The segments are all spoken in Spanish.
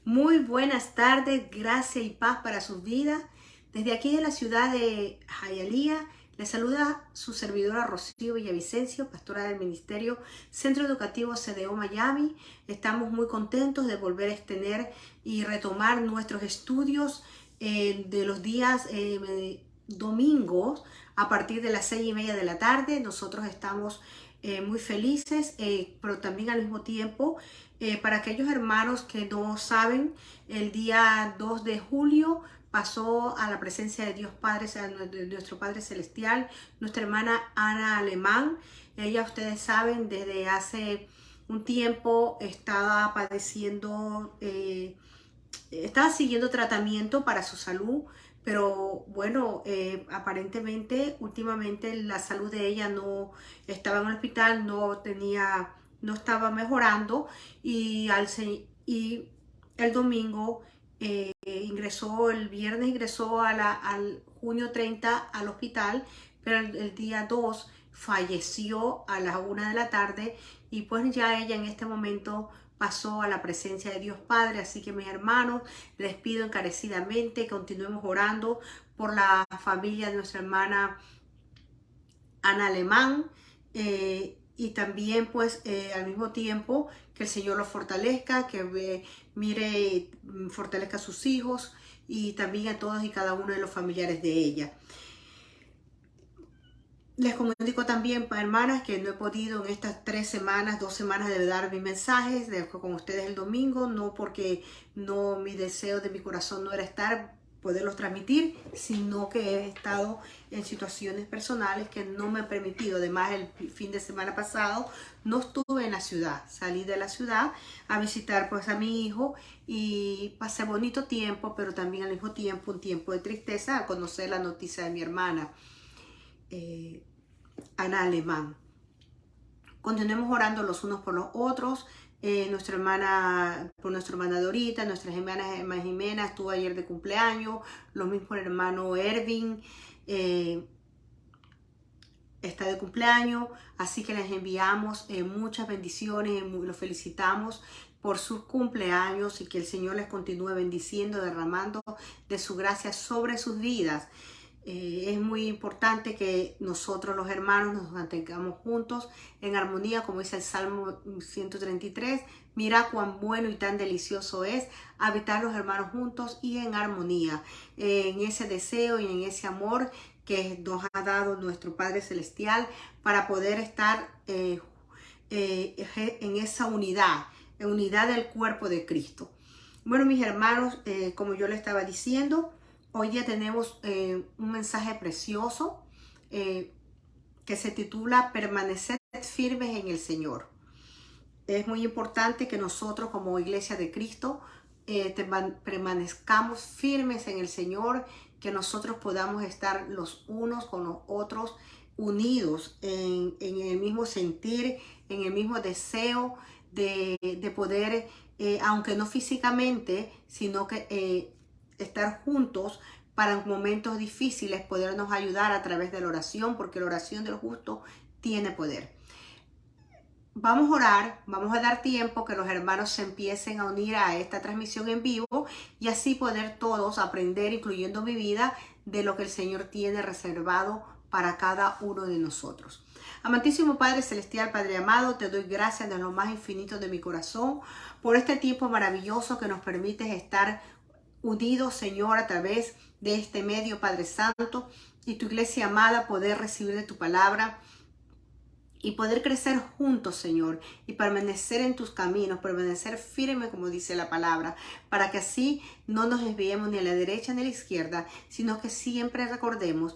Muy buenas tardes, gracia y paz para sus vidas. Desde aquí de la ciudad de Hialeah, les saluda su servidora Rocío Villavicencio, pastora del Ministerio Centro Educativo CDO Miami. Estamos muy contentos de volver a extender y retomar nuestros estudios de los días domingos a partir de las 6:30 de la tarde. Nosotros estamos muy felices, pero también al mismo tiempo, para aquellos hermanos que no saben, el día 2 de julio pasó a la presencia de Dios Padre, de nuestro Padre Celestial, nuestra hermana Ana Alemán. Ella, ustedes saben, desde hace un tiempo estaba padeciendo, estaba siguiendo tratamiento para su salud, pero bueno, aparentemente últimamente la salud de ella no estaba en el hospital, no estaba mejorando y el domingo el viernes ingresó al junio 30 al hospital, pero el día 2 falleció a las 1 de la tarde y pues ya ella en este momento pasó a la presencia de Dios Padre. Así que mis hermanos, les pido encarecidamente que continuemos orando por la familia de nuestra hermana Ana Alemán, y también pues al mismo tiempo que el Señor los fortalezca, que fortalezca a sus hijos y también a todos y cada uno de los familiares de ella. Les comunico también, hermanas, que no he podido en estas 2 semanas de dar mis mensajes con ustedes el domingo, no porque mi deseo de mi corazón no era poderlos transmitir, sino que he estado en situaciones personales que no me han permitido. Además, el fin de semana pasado no estuve en la ciudad, salí de la ciudad a visitar pues a mi hijo y pasé bonito tiempo, pero también al mismo tiempo un tiempo de tristeza al conocer la noticia de mi hermana Ana Alemán. Continuemos orando los unos por los otros. Por nuestra hermana Dorita, nuestra hermana Jimena estuvo ayer de cumpleaños, lo mismo el hermano Ervin está de cumpleaños, así que les enviamos muchas bendiciones, los felicitamos por sus cumpleaños y que el Señor les continúe bendiciendo, derramando de su gracia sobre sus vidas. Es muy importante que nosotros los hermanos nos mantengamos juntos en armonía, como dice el Salmo 133. Mira cuán bueno y tan delicioso es habitar los hermanos juntos y en armonía, en ese deseo y en ese amor que nos ha dado nuestro Padre Celestial para poder estar en esa unidad, en unidad del cuerpo de Cristo. Bueno, mis hermanos, como yo les estaba diciendo, hoy ya tenemos un mensaje precioso que se titula Permanecer firmes en el Señor. Es muy importante que nosotros como Iglesia de Cristo permanezcamos firmes en el Señor, que nosotros podamos estar los unos con los otros unidos en el mismo sentir, en el mismo deseo de poder, aunque no físicamente, sino que estar juntos para momentos difíciles, podernos ayudar a través de la oración, porque la oración del justo tiene poder. Vamos a orar, vamos a dar tiempo que los hermanos se empiecen a unir a esta transmisión en vivo y así poder todos aprender, incluyendo mi vida, de lo que el Señor tiene reservado para cada uno de nosotros. Amantísimo Padre Celestial, Padre amado, te doy gracias de lo más infinito de mi corazón por este tiempo maravilloso que nos permites estar unidos, Señor, a través de este medio, Padre Santo, y tu iglesia amada poder recibir de tu palabra y poder crecer juntos, Señor, y permanecer en tus caminos, permanecer firme, como dice la palabra, para que así no nos desviemos ni a la derecha ni a la izquierda, sino que siempre recordemos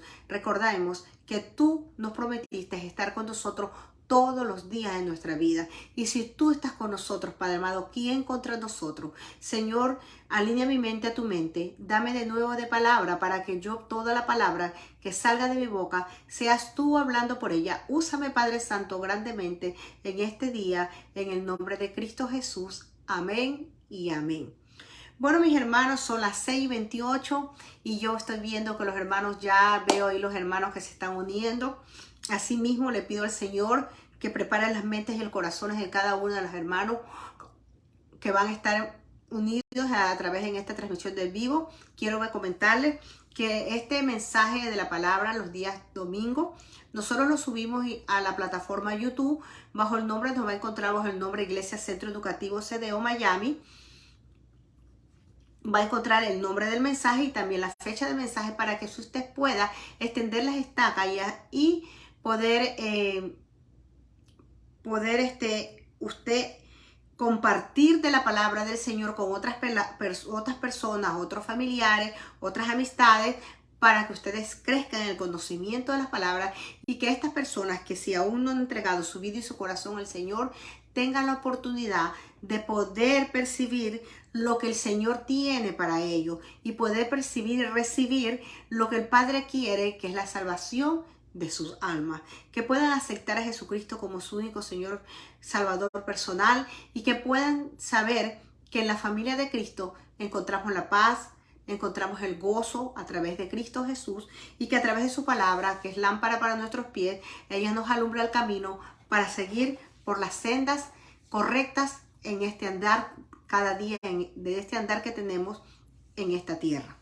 que tú nos prometiste estar con nosotros todos los días de nuestra vida. Y si tú estás con nosotros, Padre amado, ¿quién contra nosotros? Señor, alinea mi mente a tu mente, dame de nuevo de palabra para que toda la palabra que salga de mi boca, seas tú hablando por ella. Úsame, Padre Santo, grandemente en este día, en el nombre de Cristo Jesús. Amén y amén. Bueno, mis hermanos, son las 6:28 y yo estoy viendo que los hermanos, ya veo ahí los hermanos que se están uniendo. Asimismo, le pido al Señor que prepare las mentes y el corazón de cada uno de los hermanos que van a estar unidos a través en esta transmisión del vivo, quiero comentarles que este mensaje de la palabra los días domingo, nosotros lo subimos a la plataforma YouTube bajo el nombre, nos va a encontrar bajo el nombre Iglesia Centro Educativo CDO Miami. Va a encontrar el nombre del mensaje y también la fecha del mensaje para que usted pueda extender las estacas y poder, usted compartir de la palabra del Señor con otras personas, otros familiares, otras amistades, para que ustedes crezcan en el conocimiento de las palabras y que estas personas que si aún no han entregado su vida y su corazón al Señor, tengan la oportunidad de poder percibir lo que el Señor tiene para ellos y poder percibir y recibir lo que el Padre quiere, que es la salvación de sus almas, que puedan aceptar a Jesucristo como su único Señor Salvador personal y que puedan saber que en la familia de Cristo encontramos la paz, encontramos el gozo a través de Cristo Jesús y que a través de su palabra, que es lámpara para nuestros pies, ella nos alumbra el camino para seguir por las sendas correctas en este andar cada día, de este andar que tenemos en esta tierra.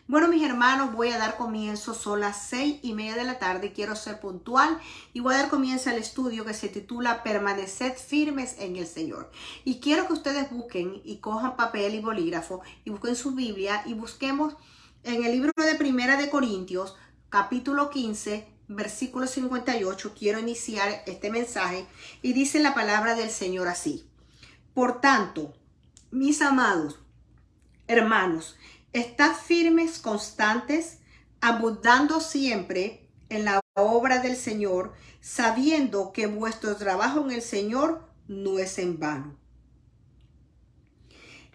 Bueno, mis hermanos, voy a dar comienzo, son las 6:30 de la tarde, quiero ser puntual y voy a dar comienzo al estudio que se titula Permaneced firmes en el Señor. Y quiero que ustedes busquen y cojan papel y bolígrafo y busquen su Biblia y busquemos en el libro de Primera de Corintios, capítulo 15, versículo 58. Quiero iniciar este mensaje y dice la palabra del Señor así. Por tanto, mis amados hermanos, estad firmes, constantes, abundando siempre en la obra del Señor, sabiendo que vuestro trabajo en el Señor no es en vano.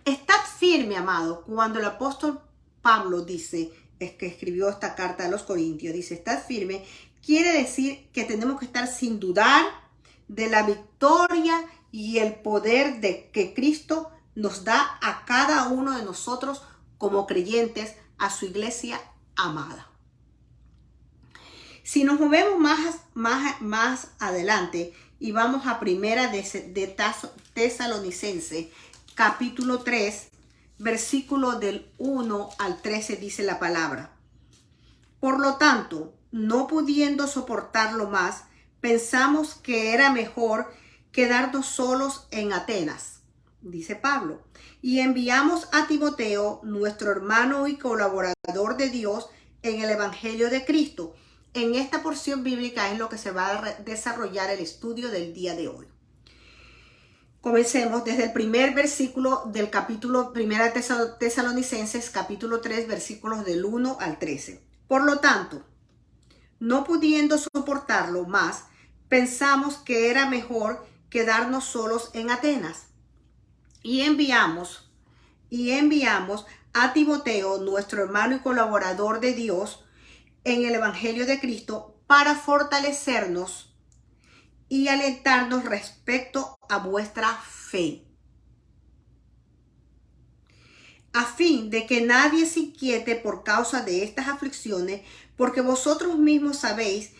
Estad firme, amado, cuando el apóstol Pablo dice, es que escribió esta carta a los Corintios, dice, estad firme, quiere decir que tenemos que estar sin dudar de la victoria y el poder de que Cristo nos da a cada uno de nosotros como creyentes, a su iglesia amada. Si nos movemos más adelante y vamos a Primera de Tesalonicenses, capítulo 3, versículo del 1 al 13, dice la palabra. Por lo tanto, no pudiendo soportarlo más, pensamos que era mejor quedarnos solos en Atenas, dice Pablo, y enviamos a Timoteo, nuestro hermano y colaborador de Dios en el Evangelio de Cristo. En esta porción bíblica es lo que se va a desarrollar el estudio del día de hoy. Comencemos desde el primer versículo del capítulo 1 Tesalonicenses, capítulo 3, versículos del 1 al 13. Por lo tanto, no pudiendo soportarlo más, pensamos que era mejor quedarnos solos en Atenas. Y enviamos a Timoteo, nuestro hermano y colaborador de Dios en el Evangelio de Cristo, para fortalecernos y alentarnos respecto a vuestra fe, a fin de que nadie se inquiete por causa de estas aflicciones, porque vosotros mismos sabéis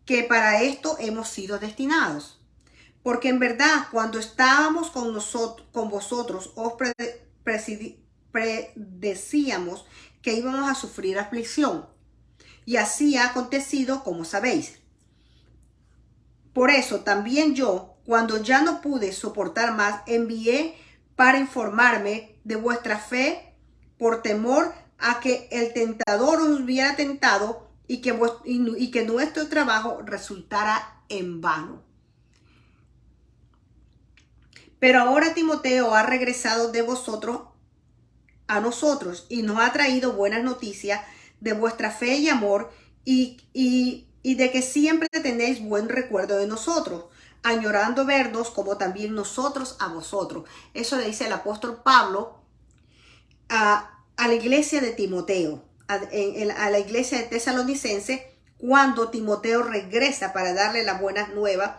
que para esto hemos sido destinados. Porque en verdad, cuando estábamos con vosotros, os predecíamos que íbamos a sufrir aflicción. Y así ha acontecido, como sabéis. Por eso también yo, cuando ya no pude soportar más, envié para informarme de vuestra fe, por temor a que el tentador os hubiera tentado y que nuestro trabajo resultara en vano. Pero ahora Timoteo ha regresado de vosotros a nosotros y nos ha traído buenas noticias de vuestra fe y amor y de que siempre tenéis buen recuerdo de nosotros, añorando vernos como también nosotros a vosotros. Eso le dice el apóstol Pablo a la iglesia de Timoteo, a la iglesia de Tesalonicense, cuando Timoteo regresa para darle las buenas nuevas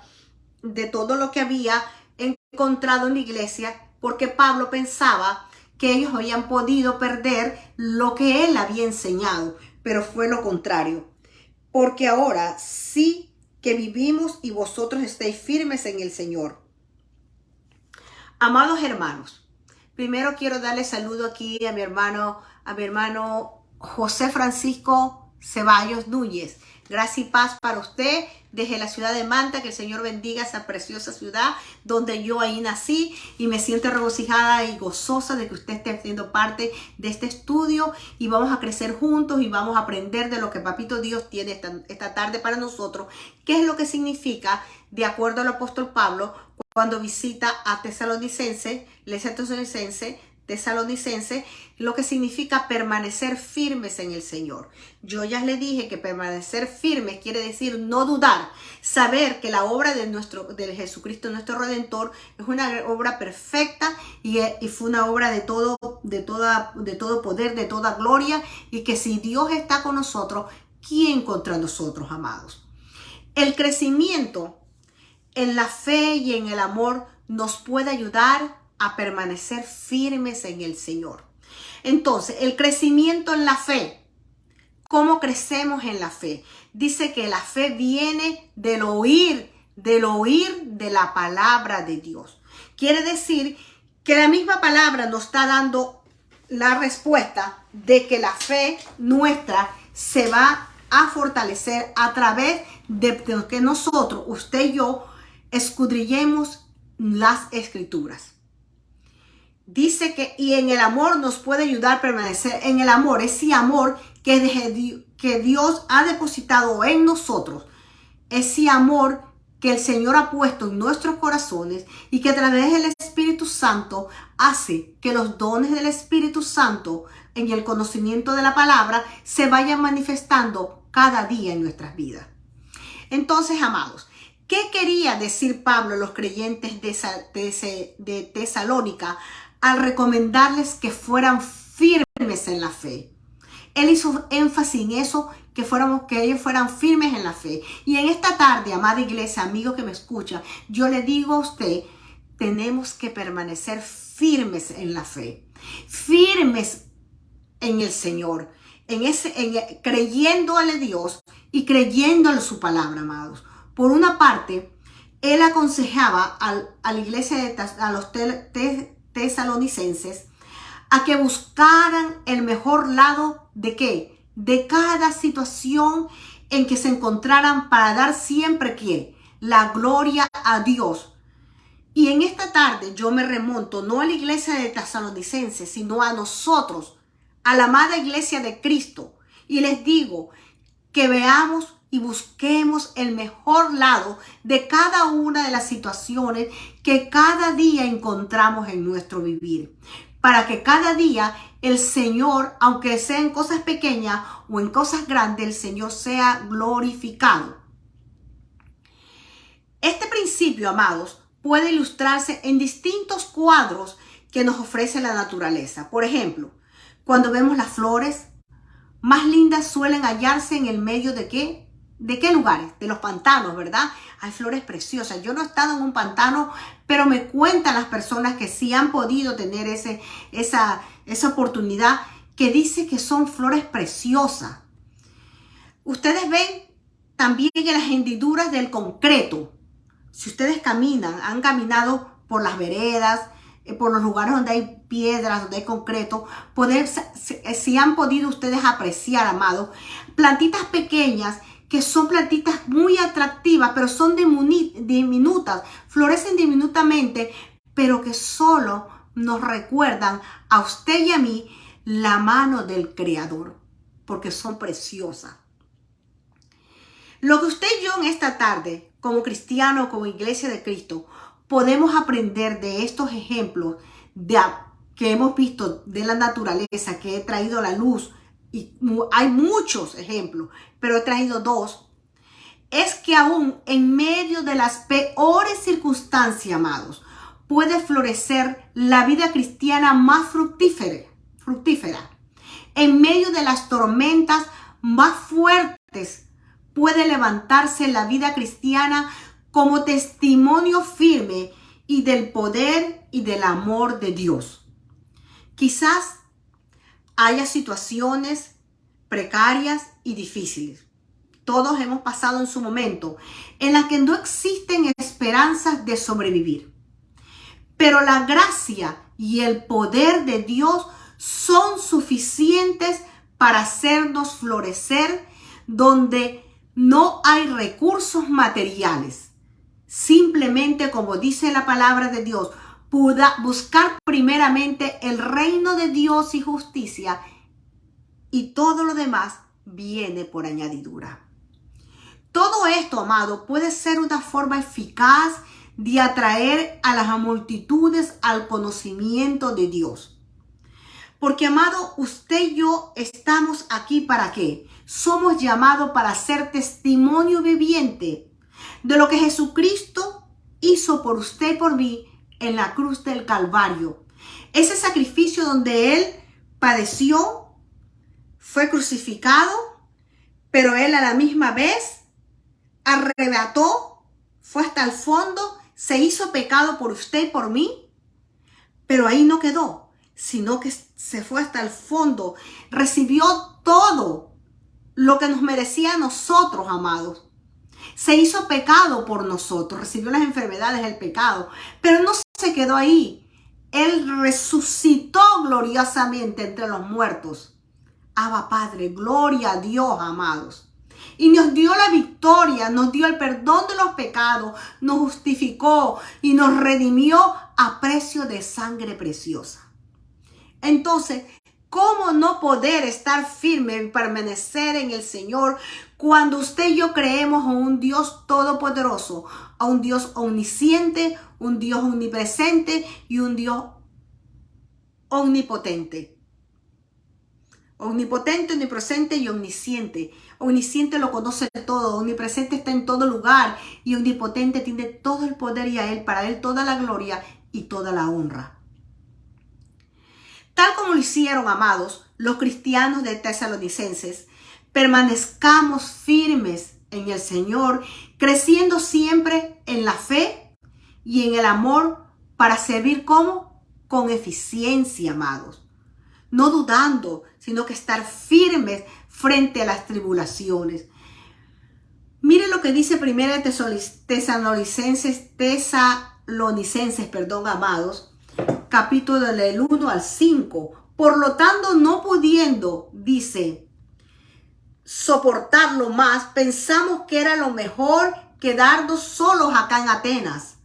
de todo lo que había encontrado en la iglesia, porque Pablo pensaba que ellos habían podido perder lo que él había enseñado, pero fue lo contrario. Porque ahora sí que vivimos y vosotros estéis firmes en el Señor. Amados hermanos, Primero quiero darle saludo aquí a mi hermano José Francisco Ceballos Núñez. Gracia y paz para usted desde la ciudad de Manta. Que el Señor bendiga esa preciosa ciudad donde yo ahí nací, y me siento regocijada y gozosa de que usted esté siendo parte de este estudio, y vamos a crecer juntos y vamos a aprender de lo que Papito Dios tiene esta tarde para nosotros. ¿Qué es lo que significa, de acuerdo al apóstol Pablo, cuando visita a Tesalonicense, lo que significa permanecer firmes en el Señor? Yo ya le dije que permanecer firmes quiere decir no dudar, saber que la obra de Jesucristo nuestro Redentor es una obra perfecta y fue una obra de todo poder, de toda gloria, y que si Dios está con nosotros, ¿quién contra nosotros, amados? El crecimiento en la fe y en el amor nos puede ayudar a permanecer firmes en el Señor. Entonces, el crecimiento en la fe. ¿Cómo crecemos en la fe? Dice que la fe viene del oír de la palabra de Dios. Quiere decir que la misma palabra nos está dando la respuesta de que la fe nuestra se va a fortalecer a través de que nosotros, usted y yo, escudriñemos las escrituras. Dice que y en el amor nos puede ayudar a permanecer en el amor, ese amor que Dios ha depositado en nosotros, ese amor que el Señor ha puesto en nuestros corazones, y que a través del Espíritu Santo hace que los dones del Espíritu Santo en el conocimiento de la palabra se vayan manifestando cada día en nuestras vidas. Entonces, amados, ¿qué quería decir Pablo a los creyentes de Tesalónica al recomendarles que fueran firmes en la fe? Él hizo énfasis en eso, que ellos fueran firmes en la fe. Y en esta tarde, amada iglesia, amigo que me escucha, yo le digo a usted, tenemos que permanecer firmes en la fe, firmes en el Señor, creyéndole a Dios y creyéndole su palabra, amados. Por una parte, él aconsejaba a la iglesia a los tesalonicenses a que buscaran el mejor lado de ¿qué? De cada situación en que se encontraran, para dar siempre ¿qué? La gloria a Dios. Y en esta tarde yo me remonto no a la iglesia de tesalonicenses, sino a nosotros, a la amada iglesia de Cristo, y les digo que veamos y busquemos el mejor lado de cada una de las situaciones que cada día encontramos en nuestro vivir, para que cada día el Señor, aunque sea en cosas pequeñas o en cosas grandes, el Señor sea glorificado. Este principio, amados, puede ilustrarse en distintos cuadros que nos ofrece la naturaleza. Por ejemplo, cuando vemos las flores más lindas suelen hallarse en el medio ¿de qué? ¿De qué lugares? De los pantanos, ¿verdad? Hay flores preciosas. Yo no he estado en un pantano, pero me cuentan las personas que sí han podido tener esa oportunidad, que dice que son flores preciosas. Ustedes ven también en las hendiduras del concreto. Si ustedes han caminado por las veredas, por los lugares donde hay piedras, donde hay concreto, si han podido ustedes apreciar, amados, plantitas pequeñas que son plantitas muy atractivas, pero son diminutas, florecen diminutamente, pero que solo nos recuerdan a usted y a mí la mano del Creador, porque son preciosas. Lo que usted y yo en esta tarde, como cristianos, como iglesia de Cristo, podemos aprender de estos ejemplos que hemos visto de la naturaleza, que he traído a la luz, y hay muchos ejemplos, pero he traído dos, es que aún en medio de las peores circunstancias, amados, puede florecer la vida cristiana más fructífera. En medio de las tormentas más fuertes, puede levantarse la vida cristiana como testimonio firme y del poder y del amor de Dios. Quizás haya situaciones precarias y difíciles. Todos hemos pasado en su momento en las que no existen esperanzas de sobrevivir. pero la gracia y el poder de Dios son suficientes para hacernos florecer donde no hay recursos materiales. Simplemente, como dice la palabra de Dios, buscar primeramente el reino de Dios y justicia, y todo lo demás viene por añadidura. Todo esto, amado, puede ser una forma eficaz de atraer a las multitudes al conocimiento de Dios. Porque, amado, usted y yo estamos aquí ¿para qué? Somos llamados para ser testimonio viviente de lo que Jesucristo hizo por usted y por mí en la cruz del Calvario. Ese sacrificio donde Él padeció, fue crucificado, pero Él a la misma vez arrebató, fue hasta el fondo, se hizo pecado por usted y por mí, pero ahí no quedó, sino que se fue hasta el fondo, recibió todo lo que nos merecía a nosotros, amados. Se hizo pecado por nosotros, recibió las enfermedades del pecado, pero no se quedó ahí. Él resucitó gloriosamente entre los muertos. Abba Padre, gloria a Dios, amados. Y nos dio la victoria, nos dio el perdón de los pecados, nos justificó y nos redimió a precio de sangre preciosa. Entonces, ¿cómo no poder estar firme y permanecer en el Señor cuando usted y yo creemos en un Dios todopoderoso, a un Dios omnisciente, un Dios omnipresente y un Dios omnipotente? Omnipotente, omnipresente y omnisciente. Omnisciente lo conoce todo, omnipresente está en todo lugar y omnipotente tiene todo el poder y para Él toda la gloria y toda la honra. Tal como lo hicieron, amados, los cristianos de Tesalonicenses, permanezcamos firmes en el Señor, creciendo siempre en la fe y en el amor para servir ¿cómo? Con eficiencia, amados. No dudando, sino que estar firmes frente a las tribulaciones. Mire lo que dice 1 Tesalonicenses, amados, capítulo del 1 al 5. Por lo tanto, no pudiendo, dice, soportarlo más, pensamos que era lo mejor quedarnos solos acá en Atenas.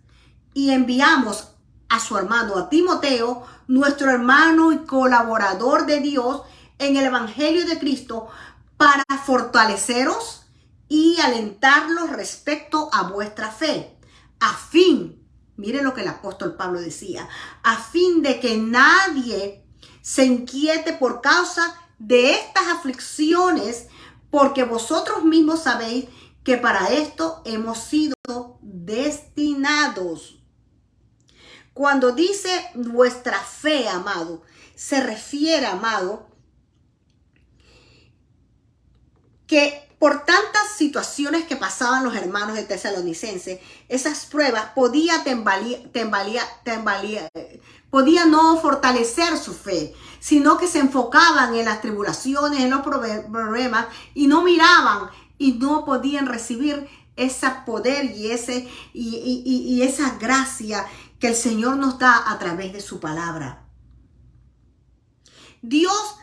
Y enviamos a su hermano, a Timoteo, nuestro hermano y colaborador de Dios en el Evangelio de Cristo, para fortaleceros y alentarlos respecto a vuestra fe, a fin, mire lo que el apóstol Pablo decía, a fin de que nadie se inquiete por causa de estas aflicciones, porque vosotros mismos sabéis que para esto hemos sido destinados. Cuando dice vuestra fe, amado, se refiere, amado, que por tantas situaciones que pasaban los hermanos de Tesalonicenses, esas pruebas podía no fortalecer su fe, sino que se enfocaban en las tribulaciones, en los problemas, y no miraban y no podían recibir ese poder y esa gracia que el Señor nos da a través de su palabra. Dios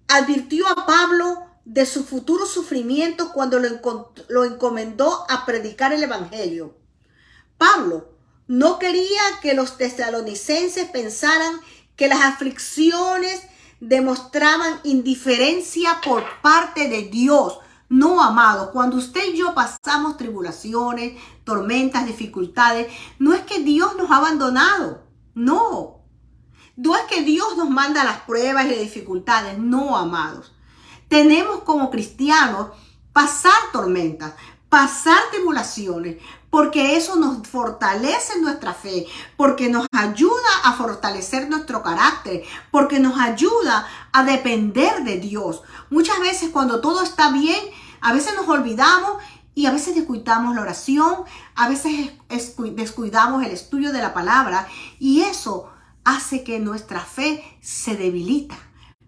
advirtió a Pablo de su futuro sufrimiento cuando lo encomendó a predicar el Evangelio. Pablo no quería que los tesalonicenses pensaran que las aflicciones demostraban indiferencia por parte de Dios. No, amado, cuando usted y yo pasamos tribulaciones, tormentas, dificultades, no es que Dios nos ha abandonado, no. No es que Dios nos manda las pruebas y las dificultades, no, amados. Tenemos como cristianos pasar tormentas, pasar tribulaciones, porque eso nos fortalece nuestra fe, porque nos ayuda a fortalecer nuestro carácter, porque nos ayuda a depender de Dios. Muchas veces cuando todo está bien, a veces nos olvidamos y a veces descuidamos la oración, a veces descuidamos el estudio de la palabra, y eso hace que nuestra fe se debilita,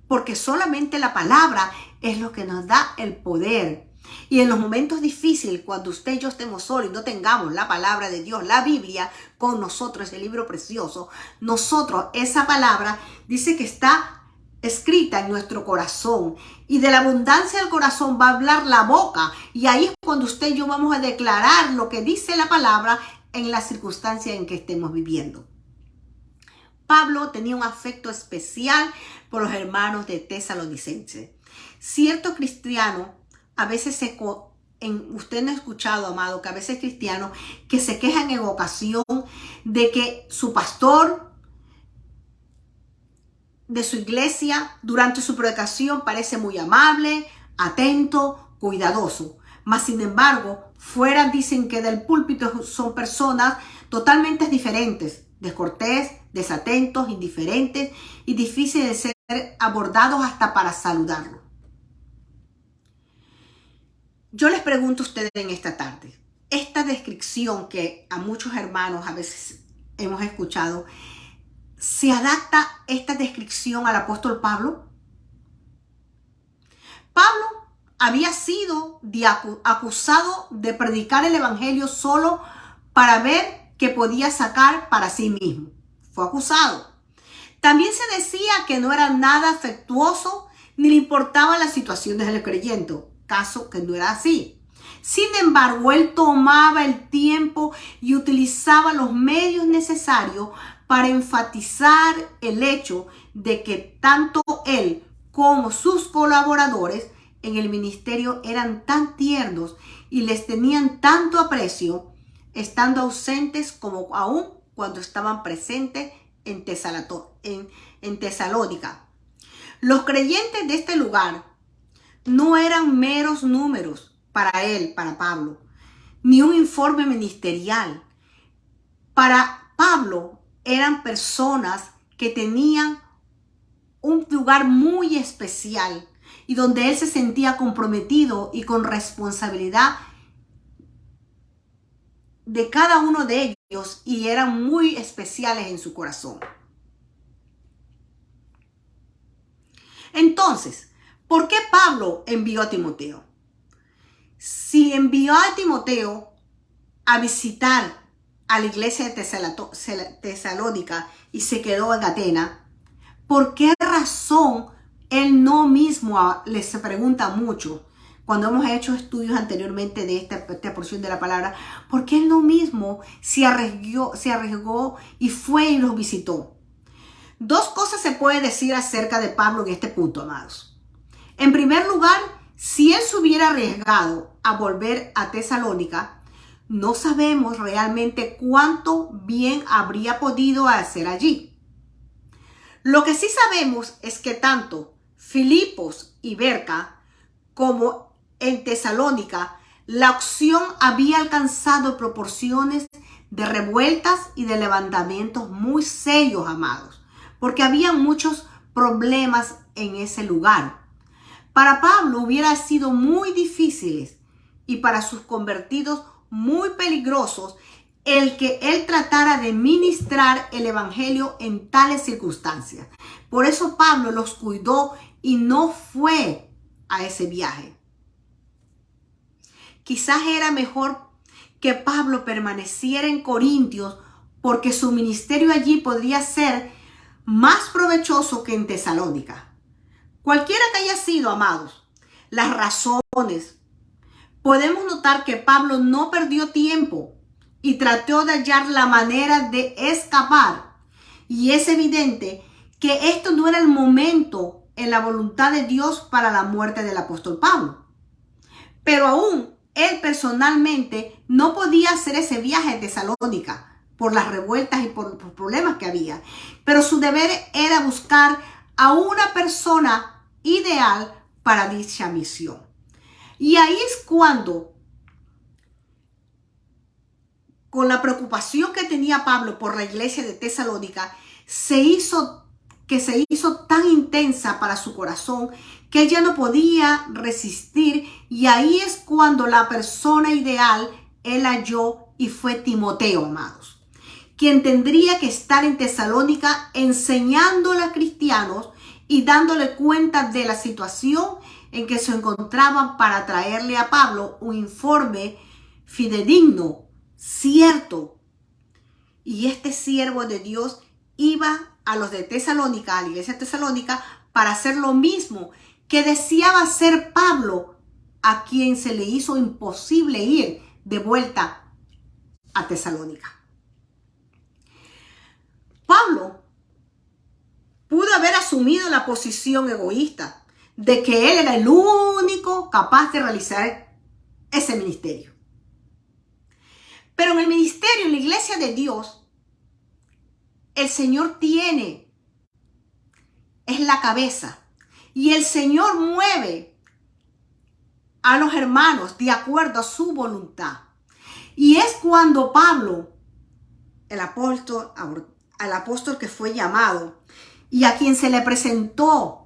porque solamente la palabra es lo que nos da el poder. Y en los momentos difíciles, cuando usted y yo estemos solos y no tengamos la palabra de Dios, la Biblia, con nosotros, ese libro precioso, nosotros, esa palabra dice que está escrita en nuestro corazón. Y de la abundancia del corazón va a hablar la boca. Y ahí es cuando usted y yo vamos a declarar lo que dice la palabra en la circunstancia en que estemos viviendo. Pablo tenía un afecto especial por los hermanos de Tesalonicenses. Ciertos cristianos, a veces usted no ha escuchado, amado, que a veces cristianos que se quejan en ocasión de que su pastor de su iglesia durante su predicación parece muy amable, atento, cuidadoso. Mas sin embargo, fuera dicen que del púlpito son personas totalmente diferentes, descortés, desatentos, indiferentes y difíciles de ser abordados hasta para saludarlo. Yo les pregunto a ustedes en esta tarde, esta descripción que a muchos hermanos a veces hemos escuchado, ¿se adapta esta descripción al apóstol Pablo? Pablo había sido acusado de predicar el evangelio solo para ver qué podía sacar para sí mismo. Fue acusado. También se decía que no era nada afectuoso ni le importaba la situación del creyente, caso que no era así. Sin embargo, él tomaba el tiempo y utilizaba los medios necesarios para enfatizar el hecho de que tanto él como sus colaboradores en el ministerio eran tan tiernos y les tenían tanto aprecio, estando ausentes como aún cuando estaban presentes en Tesalónica. Los creyentes de este lugar no eran meros números para él, para Pablo, ni un informe ministerial. Para Pablo eran personas que tenían un lugar muy especial y donde él se sentía comprometido y con responsabilidad de cada uno de ellos y eran muy especiales en su corazón. Entonces, ¿por qué Pablo envió a Timoteo? Si envió a Timoteo a visitar a la iglesia de Tesalónica y se quedó en Atenas, ¿por qué razón él no mismo les pregunta mucho? Cuando hemos hecho estudios anteriormente de esta porción de la palabra, ¿por qué él no mismo se arriesgó y fue y los visitó? Dos cosas se puede decir acerca de Pablo en este punto, amados. En primer lugar, si él se hubiera arriesgado a volver a Tesalónica, no sabemos realmente cuánto bien habría podido hacer allí. Lo que sí sabemos es que tanto Filipos y Berca como en Tesalónica, la acción había alcanzado proporciones de revueltas y de levantamientos muy serios, amados, porque había muchos problemas en ese lugar. Para Pablo hubiera sido muy difíciles y para sus convertidos muy peligrosos el que él tratara de ministrar el evangelio en tales circunstancias. Por eso Pablo los cuidó y no fue a ese viaje. Quizás era mejor que Pablo permaneciera en Corintios porque su ministerio allí podría ser más provechoso que en Tesalónica. Cualquiera que haya sido, amados, las razones, podemos notar que Pablo no perdió tiempo y trató de hallar la manera de escapar. Y es evidente que esto no era el momento en la voluntad de Dios para la muerte del apóstol Pablo. Pero aún él personalmente no podía hacer ese viaje a Tesalónica por las revueltas y por los problemas que había. Pero su deber era buscar a una persona ideal para dicha misión. Y ahí es cuando, con la preocupación que tenía Pablo por la iglesia de Tesalónica, se hizo tan intensa para su corazón que ella no podía resistir, y ahí es cuando la persona ideal él halló y fue Timoteo, amados, quien tendría que estar en Tesalónica enseñándole a cristianos y dándole cuenta de la situación en que se encontraban para traerle a Pablo un informe fidedigno, cierto. Y este siervo de Dios iba a los de Tesalónica, a la iglesia de Tesalónica, para hacer lo mismo que deseaba hacer Pablo, a quien se le hizo imposible ir de vuelta a Tesalónica. Pablo pudo haber asumido la posición egoísta de que él era el único capaz de realizar ese ministerio. Pero en el ministerio, en la iglesia de Dios, el Señor es la cabeza, y el Señor mueve a los hermanos de acuerdo a su voluntad. Y es cuando Pablo, el apóstol que fue llamado y a quien se le presentó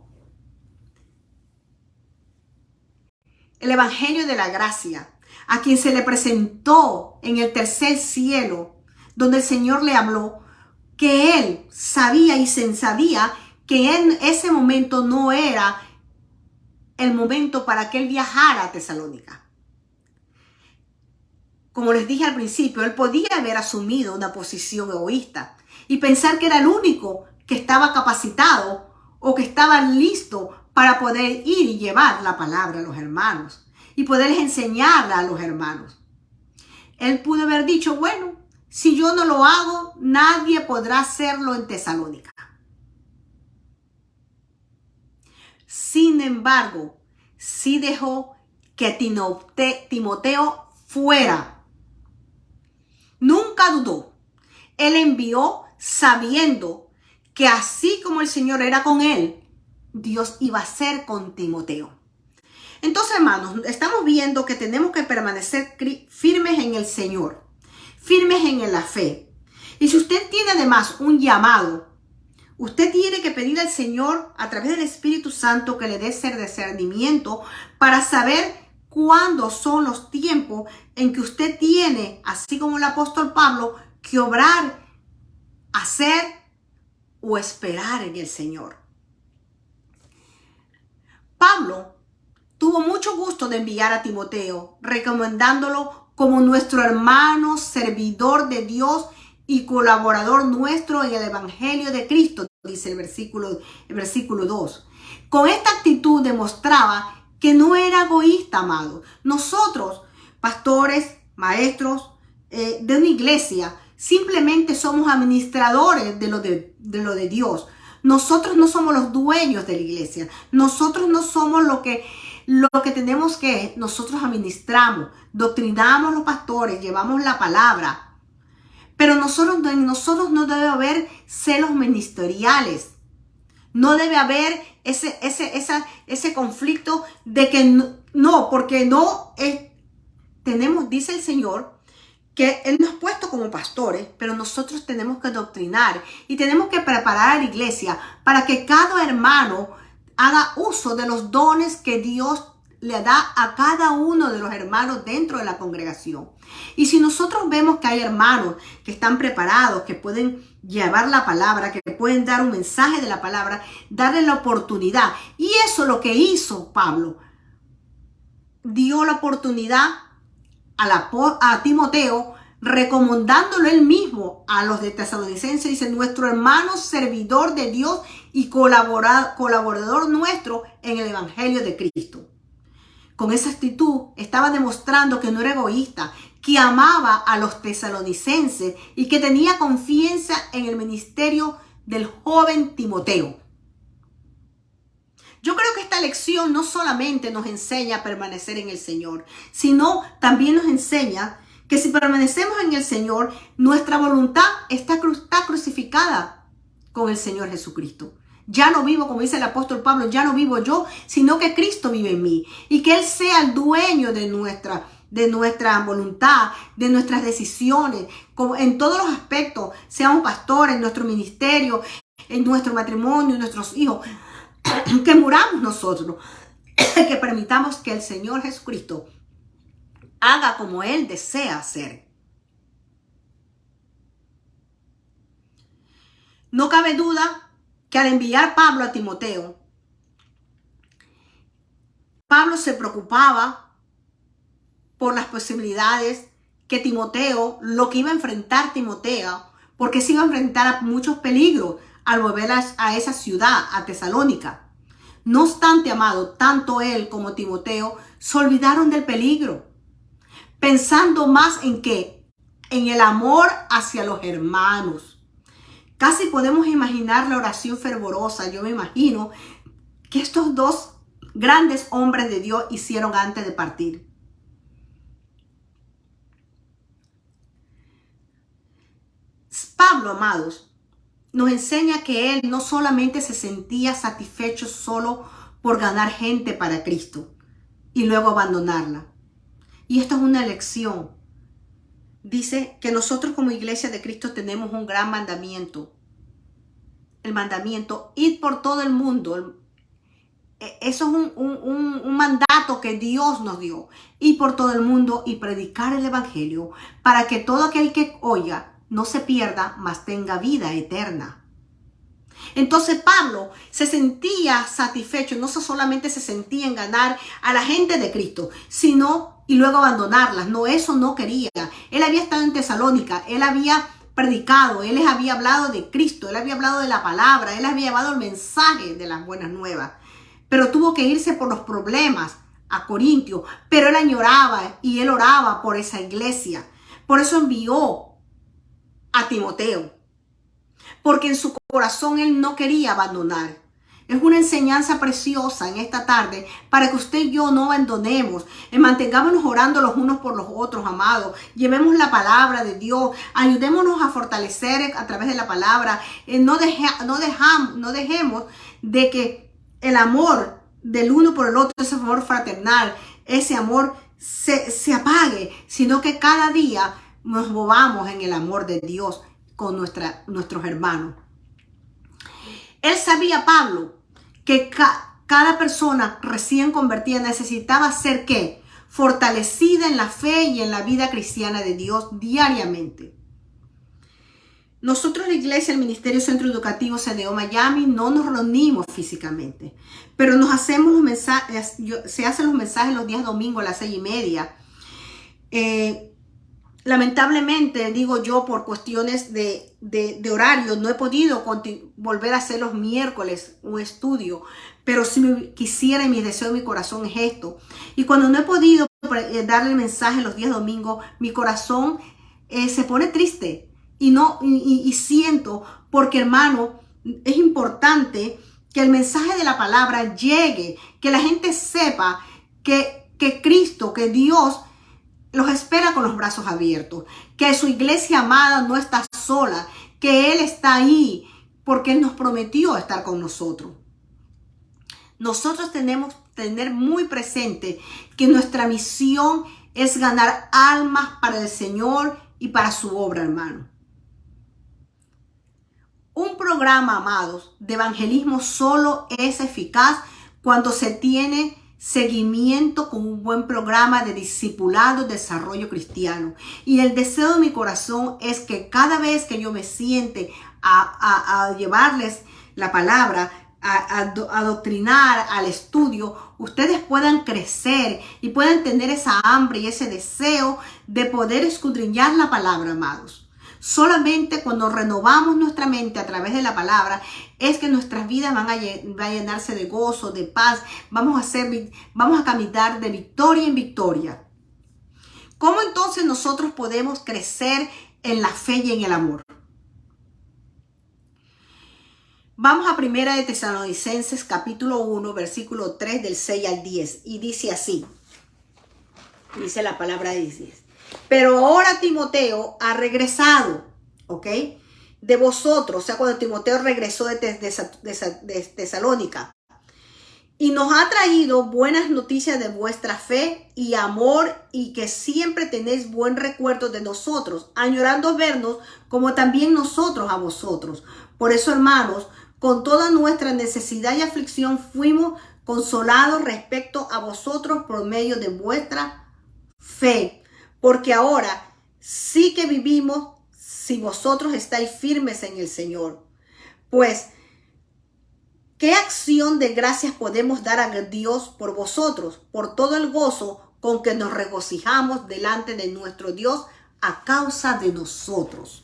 el evangelio de la gracia, a quien se le presentó en el tercer cielo, donde el Señor le habló, que él sabía y se sabía que en ese momento no era el momento para que él viajara a Tesalónica. Como les dije al principio, él podía haber asumido una posición egoísta y pensar que era el único que estaba capacitado o que estaba listo para poder ir y llevar la palabra a los hermanos y poderles enseñarla a los hermanos. Él pudo haber dicho, bueno, si yo no lo hago, nadie podrá hacerlo en Tesalónica. Sin embargo, sí dejó que Timoteo fuera. Nunca dudó. Él envió sabiendo que así como el Señor era con él, Dios iba a ser con Timoteo. Entonces, hermanos, estamos viendo que tenemos que permanecer firmes en el Señor, firmes en la fe. Y si usted tiene además un llamado, usted tiene que pedir al Señor a través del Espíritu Santo que le dé ese discernimiento para saber cuándo son los tiempos en que usted tiene, así como el apóstol Pablo, que obrar, hacer o esperar en el Señor. Pablo tuvo mucho gusto de enviar a Timoteo, recomendándolo como nuestro hermano, servidor de Dios y colaborador nuestro en el Evangelio de Cristo, dice el versículo 2. Con esta actitud demostraba que no era egoísta, amado. Nosotros, pastores, maestros de una iglesia, simplemente somos administradores de lo de Dios. Nosotros no somos los dueños de la iglesia. Nosotros no somos lo que tenemos que, nosotros administramos, doctrinamos los pastores, llevamos la palabra. Pero en nosotros no debe haber celos ministeriales. No debe haber ese conflicto de que no, porque no tenemos, dice el Señor, que Él nos ha puesto como pastores, pero nosotros tenemos que doctrinar y tenemos que preparar a la iglesia para que cada hermano haga uso de los dones que Dios le da a cada uno de los hermanos dentro de la congregación. Y si nosotros vemos que hay hermanos que están preparados, que pueden llevar la palabra, que pueden dar un mensaje de la palabra, darle la oportunidad. Y eso es lo que hizo Pablo. Dio la oportunidad a Timoteo, recomendándolo él mismo a los de Tesalonicenses. Dice, nuestro hermano servidor de Dios y colaborador nuestro en el Evangelio de Cristo. Con esa actitud estaba demostrando que no era egoísta, que amaba a los tesalonicenses y que tenía confianza en el ministerio del joven Timoteo. Yo creo que esta lección no solamente nos enseña a permanecer en el Señor, sino también nos enseña que si permanecemos en el Señor, nuestra voluntad está crucificada con el Señor Jesucristo. Ya no vivo, como dice el apóstol Pablo, ya no vivo yo, sino que Cristo vive en mí. Y que Él sea el dueño de nuestra voluntad, de nuestras decisiones, en todos los aspectos, seamos pastores, en nuestro ministerio, en nuestro matrimonio, en nuestros hijos, que muramos nosotros, que permitamos que el Señor Jesucristo haga como Él desea hacer. No cabe duda que al enviar Pablo a Timoteo, Pablo se preocupaba por las posibilidades que Timoteo, lo que iba a enfrentar Timoteo, porque se iba a enfrentar a muchos peligros al volver a esa ciudad, a Tesalónica. No obstante, amado, tanto él como Timoteo se olvidaron del peligro, pensando más en qué, en el amor hacia los hermanos. Casi podemos imaginar la oración fervorosa, yo me imagino, que estos dos grandes hombres de Dios hicieron antes de partir. Pablo, amados, nos enseña que él no solamente se sentía satisfecho solo por ganar gente para Cristo y luego abandonarla. Y esto es una lección. Dice que nosotros como iglesia de Cristo tenemos un gran mandamiento. El mandamiento, ir por todo el mundo. Eso es un mandato que Dios nos dio. Ir por todo el mundo y predicar el evangelio para que todo aquel que oiga no se pierda, mas tenga vida eterna. Entonces Pablo se sentía satisfecho, no solamente se sentía en ganar a la gente de Cristo, sino y luego abandonarlas. No, eso no quería. Él había estado en Tesalónica, él había predicado, él les había hablado de Cristo, él había hablado de la palabra, él había llevado el mensaje de las buenas nuevas. Pero tuvo que irse por los problemas a Corintio, pero él añoraba y él oraba por esa iglesia. Por eso envió a Timoteo, porque en su corazón él no quería abandonar. Es una enseñanza preciosa en esta tarde para que usted y yo no abandonemos, mantengámonos orando los unos por los otros, amados. Llevemos la palabra de Dios, ayudémonos a fortalecer a través de la palabra. No dejemos de que el amor del uno por el otro, ese amor fraternal, ese amor se apague, sino que cada día nos movamos en el amor de Dios con nuestros hermanos. Él sabía, Pablo, que cada persona recién convertida necesitaba ser ¿qué? Fortalecida en la fe y en la vida cristiana de Dios diariamente. Nosotros, la iglesia, el Ministerio Centro Educativo CDO Miami, no nos reunimos físicamente, pero nos hacemos los mensajes, se hacen los mensajes los días domingos a las 6:30. Lamentablemente, digo yo, por cuestiones de horario, no he podido volver a hacer los miércoles un estudio, pero si me quisiera y mi deseo de mi corazón es esto. Y cuando no he podido darle el mensaje los días domingos, mi corazón se pone triste y siento, porque hermano, es importante que el mensaje de la palabra llegue, que la gente sepa que Cristo, que Dios los espera con los brazos abiertos, que su iglesia amada no está sola, que Él está ahí porque Él nos prometió estar con nosotros. Nosotros tenemos que tener muy presente que nuestra misión es ganar almas para el Señor y para su obra, hermano. Un programa, amados, de evangelismo solo es eficaz cuando se tiene seguimiento con un buen programa de discipulado, desarrollo cristiano. Y el deseo de mi corazón es que cada vez que yo me siente a llevarles la palabra, a adoctrinar al estudio, ustedes puedan crecer y puedan tener esa hambre y ese deseo de poder escudriñar la palabra, amados. Solamente cuando renovamos nuestra mente a través de la palabra es que nuestras vidas van a llenarse de gozo, de paz. Vamos a caminar de victoria en victoria. ¿Cómo entonces nosotros podemos crecer en la fe y en el amor? Vamos a 1 de Tesalonicenses capítulo 1, versículo 3 del 6 al 10. Y dice así. Dice la palabra de Dios. Pero ahora Timoteo ha regresado, ¿ok? De vosotros, o sea, cuando Timoteo regresó de Tesalónica. Y nos ha traído buenas noticias de vuestra fe y amor y que siempre tenéis buen recuerdo de nosotros, añorando vernos como también nosotros a vosotros. Por eso, hermanos, con toda nuestra necesidad y aflicción fuimos consolados respecto a vosotros por medio de vuestra fe. Porque ahora sí que vivimos si vosotros estáis firmes en el Señor. Pues ¿qué acción de gracias podemos dar a Dios por vosotros, por todo el gozo con que nos regocijamos delante de nuestro Dios a causa de nosotros?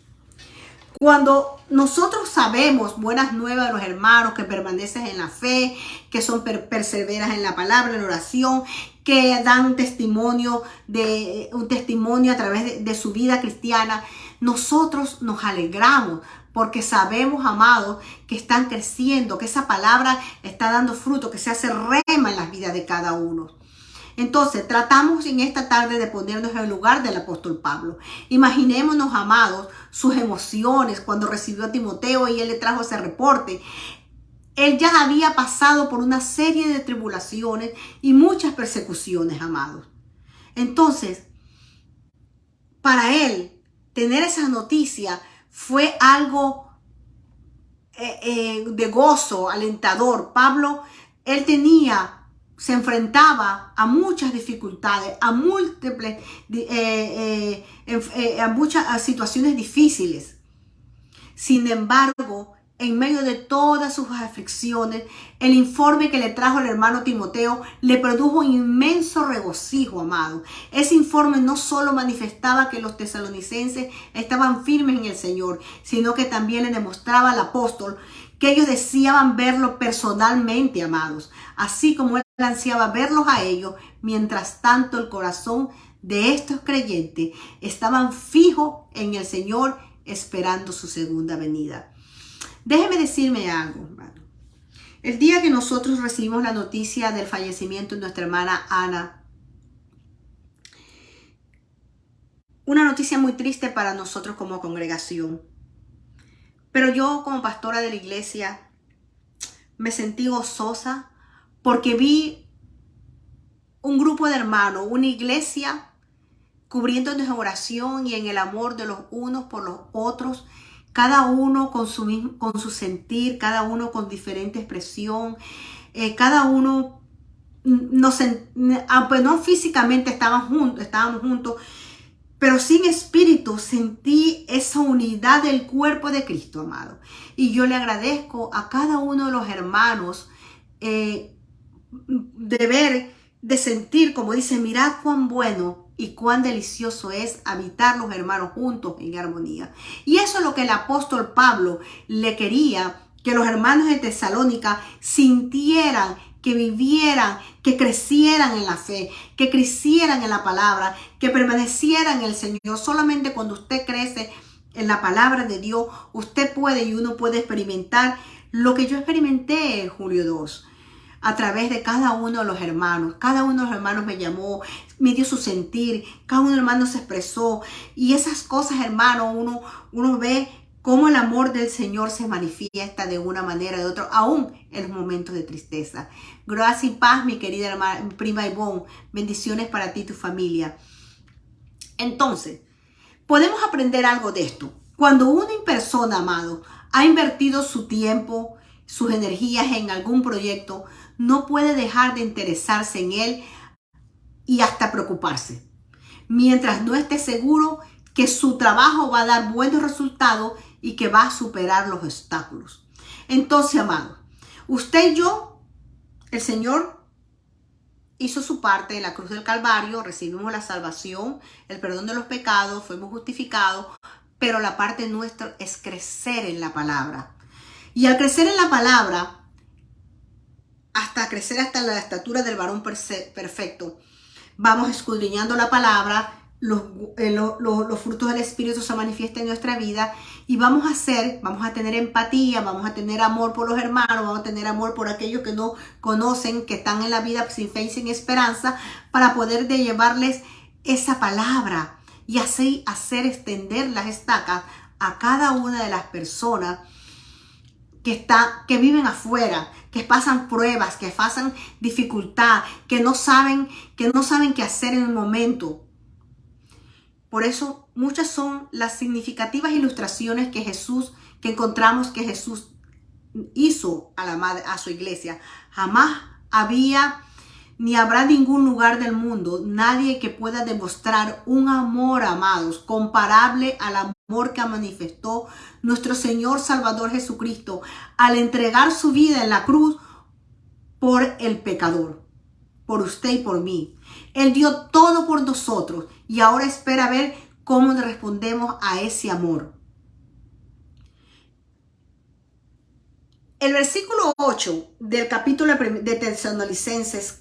Cuando nosotros sabemos buenas nuevas de los hermanos que permanecen en la fe, que son perseveras en la palabra, en la oración, que dan un testimonio a través de su vida cristiana, nosotros nos alegramos porque sabemos, amados, que están creciendo, que esa palabra está dando fruto, que se hace rema en las vidas de cada uno. Entonces, tratamos en esta tarde de ponernos en el lugar del apóstol Pablo. Imaginémonos, amados, sus emociones cuando recibió a Timoteo y él le trajo ese reporte. Él ya había pasado por una serie de tribulaciones y muchas persecuciones, amados. Entonces, para él, tener esa noticia fue algo de gozo, alentador. Pablo, se enfrentaba a muchas dificultades, a múltiples, a muchas situaciones difíciles. Sin embargo, en medio de todas sus aflicciones, el informe que le trajo el hermano Timoteo le produjo un inmenso regocijo, amado. Ese informe no solo manifestaba que los tesalonicenses estaban firmes en el Señor, sino que también le demostraba al apóstol que ellos deseaban verlo personalmente, amados, así como él ansiaba verlos a ellos. Mientras tanto, el corazón de estos creyentes estaban fijos en el Señor, esperando su segunda venida. Déjeme decirme algo, hermano. El día que nosotros recibimos la noticia del fallecimiento de nuestra hermana Ana, una noticia muy triste para nosotros como congregación. Pero yo, como pastora de la iglesia, me sentí gozosa porque vi un grupo de hermanos, una iglesia cubriéndonos en oración y en el amor de los unos por los otros, cada uno con su sentir, cada uno con diferente expresión, cada uno, aunque no físicamente estábamos juntos, pero sin espíritu sentí esa unidad del cuerpo de Cristo, amado. Y yo le agradezco a cada uno de los hermanos de sentir, como dice, mirad cuán bueno y cuán delicioso es habitar los hermanos juntos en armonía. Y eso es lo que el apóstol Pablo le quería, que los hermanos de Tesalónica sintieran, que vivieran, que crecieran en la fe, que crecieran en la palabra, que permanecieran en el Señor. Solamente cuando usted crece en la palabra de Dios, usted puede y uno puede experimentar lo que yo experimenté en Julio 2. A través de cada uno de los hermanos. Cada uno de los hermanos me llamó, me dio su sentir, cada uno de los hermanos se expresó. Y esas cosas, hermano, uno ve cómo el amor del Señor se manifiesta de una manera o de otra, aún en los momentos de tristeza. Gracias y paz, mi querida hermana, mi prima Ivonne. Bendiciones para ti y tu familia. Entonces, podemos aprender algo de esto. Cuando una persona, amado, ha invertido su tiempo, sus energías en algún proyecto, no puede dejar de interesarse en él y hasta preocuparse, mientras no esté seguro que su trabajo va a dar buenos resultados y que va a superar los obstáculos. Entonces, amado, usted y yo, el Señor hizo su parte en la cruz del Calvario, recibimos la salvación, el perdón de los pecados, fuimos justificados, pero la parte nuestra es crecer en la palabra. Y al crecer en la palabra, crecer hasta la estatura del varón perfecto, vamos escudriñando la palabra, los frutos del Espíritu se manifiestan en nuestra vida y vamos a tener empatía, vamos a tener amor por los hermanos, vamos a tener amor por aquellos que no conocen, que están en la vida sin fe y sin esperanza, para poder llevarles esa palabra y así hacer extender las estacas a cada una de las personas que viven afuera, que pasan pruebas, que pasan dificultad, que no saben qué hacer en el momento. Por eso muchas son las significativas ilustraciones que encontramos que Jesús hizo a su iglesia. Jamás había ni habrá ningún lugar del mundo, nadie que pueda demostrar un amor, amados, comparable al amor que manifestó nuestro Señor Salvador Jesucristo al entregar su vida en la cruz por el pecador, por usted y por mí. Él dio todo por nosotros y ahora espera ver cómo respondemos a ese amor. El versículo 8 del capítulo de Tesalonicenses,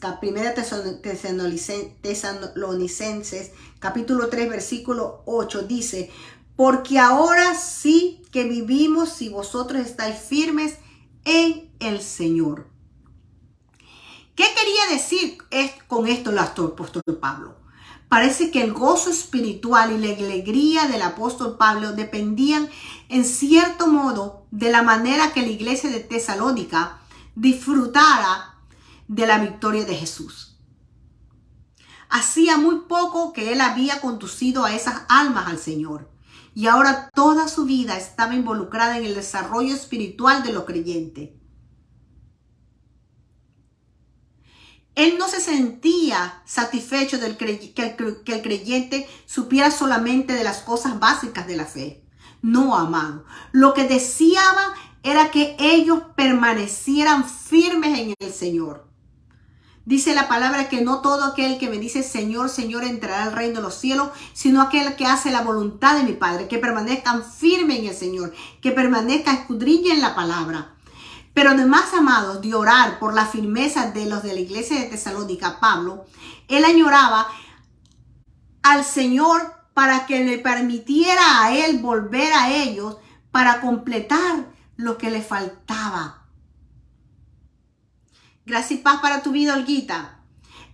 Tesalonicenses, capítulo 3, versículo 8, dice: porque ahora sí que vivimos si vosotros estáis firmes en el Señor. ¿Qué quería decir con esto el apóstol Pablo? Parece que el gozo espiritual y la alegría del apóstol Pablo dependían en cierto modo de la manera que la iglesia de Tesalónica disfrutara de la victoria de Jesús. Hacía muy poco que él había conducido a esas almas al Señor y ahora toda su vida estaba involucrada en el desarrollo espiritual de los creyentes. Él no se sentía satisfecho que el creyente supiera solamente de las cosas básicas de la fe. No, amado. Lo que deseaba era que ellos permanecieran firmes en el Señor. Dice la palabra que no todo aquel que me dice Señor, Señor entrará al reino de los cielos, sino aquel que hace la voluntad de mi Padre, que permanezcan firmes en el Señor, que permanezcan, escudriñen la palabra. Pero además, amados, de orar por la firmeza de los de la iglesia de Tesalónica, Pablo, él añoraba al Señor para que le permitiera a él volver a ellos para completar lo que le faltaba. Gracias y paz para tu vida, Olguita.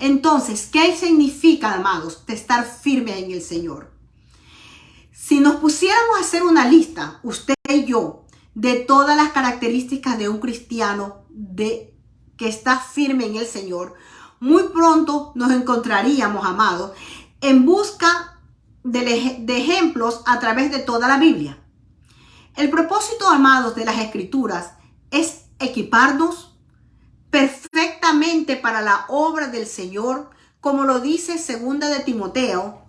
Entonces, ¿qué significa, amados, de estar firmes en el Señor? Si nos pusiéramos a hacer una lista, usted y yo, de todas las características de un cristiano que está firme en el Señor, muy pronto nos encontraríamos, amados, en busca de ejemplos a través de toda la Biblia. El propósito, amados, de las Escrituras es equiparnos perfectamente para la obra del Señor, como lo dice Segunda de Timoteo,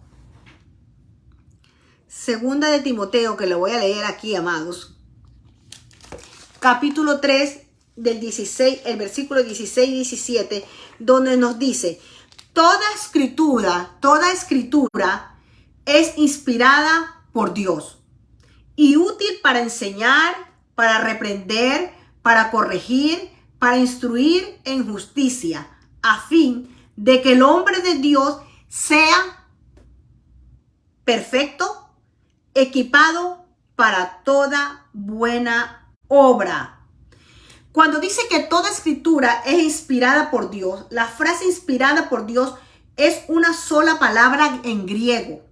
que lo voy a leer aquí, amados. Capítulo 3 del 16, el versículo 16 y 17, donde nos dice: toda escritura es inspirada por Dios y útil para enseñar, para reprender, para corregir, para instruir en justicia, a fin de que el hombre de Dios sea perfecto, equipado para toda buena obra. Cuando dice que toda escritura es inspirada por Dios, la frase inspirada por Dios es una sola palabra en griego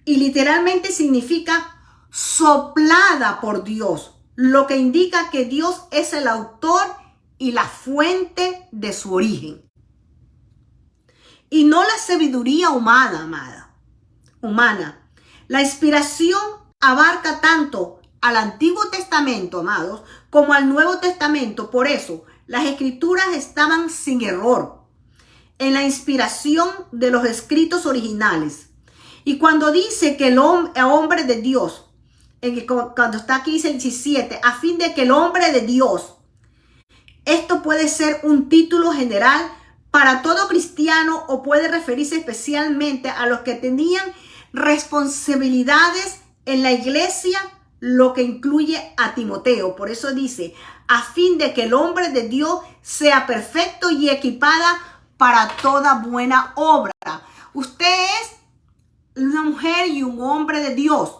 y literalmente significa soplada por Dios, lo que indica que Dios es el autor y la fuente de su origen. Y no la sabiduría humana. La inspiración abarca tanto al Antiguo Testamento, amados, como al Nuevo Testamento. Por eso, las Escrituras estaban sin error en la inspiración de los escritos originales. Y cuando dice que el hombre de Dios, cuando está aquí dice el 17, a fin de que el hombre de Dios, esto puede ser un título general para todo cristiano o puede referirse especialmente a los que tenían responsabilidades en la iglesia, lo que incluye a Timoteo. Por eso dice, a fin de que el hombre de Dios sea perfecto y equipada para toda buena obra. Usted es una mujer y un hombre de Dios.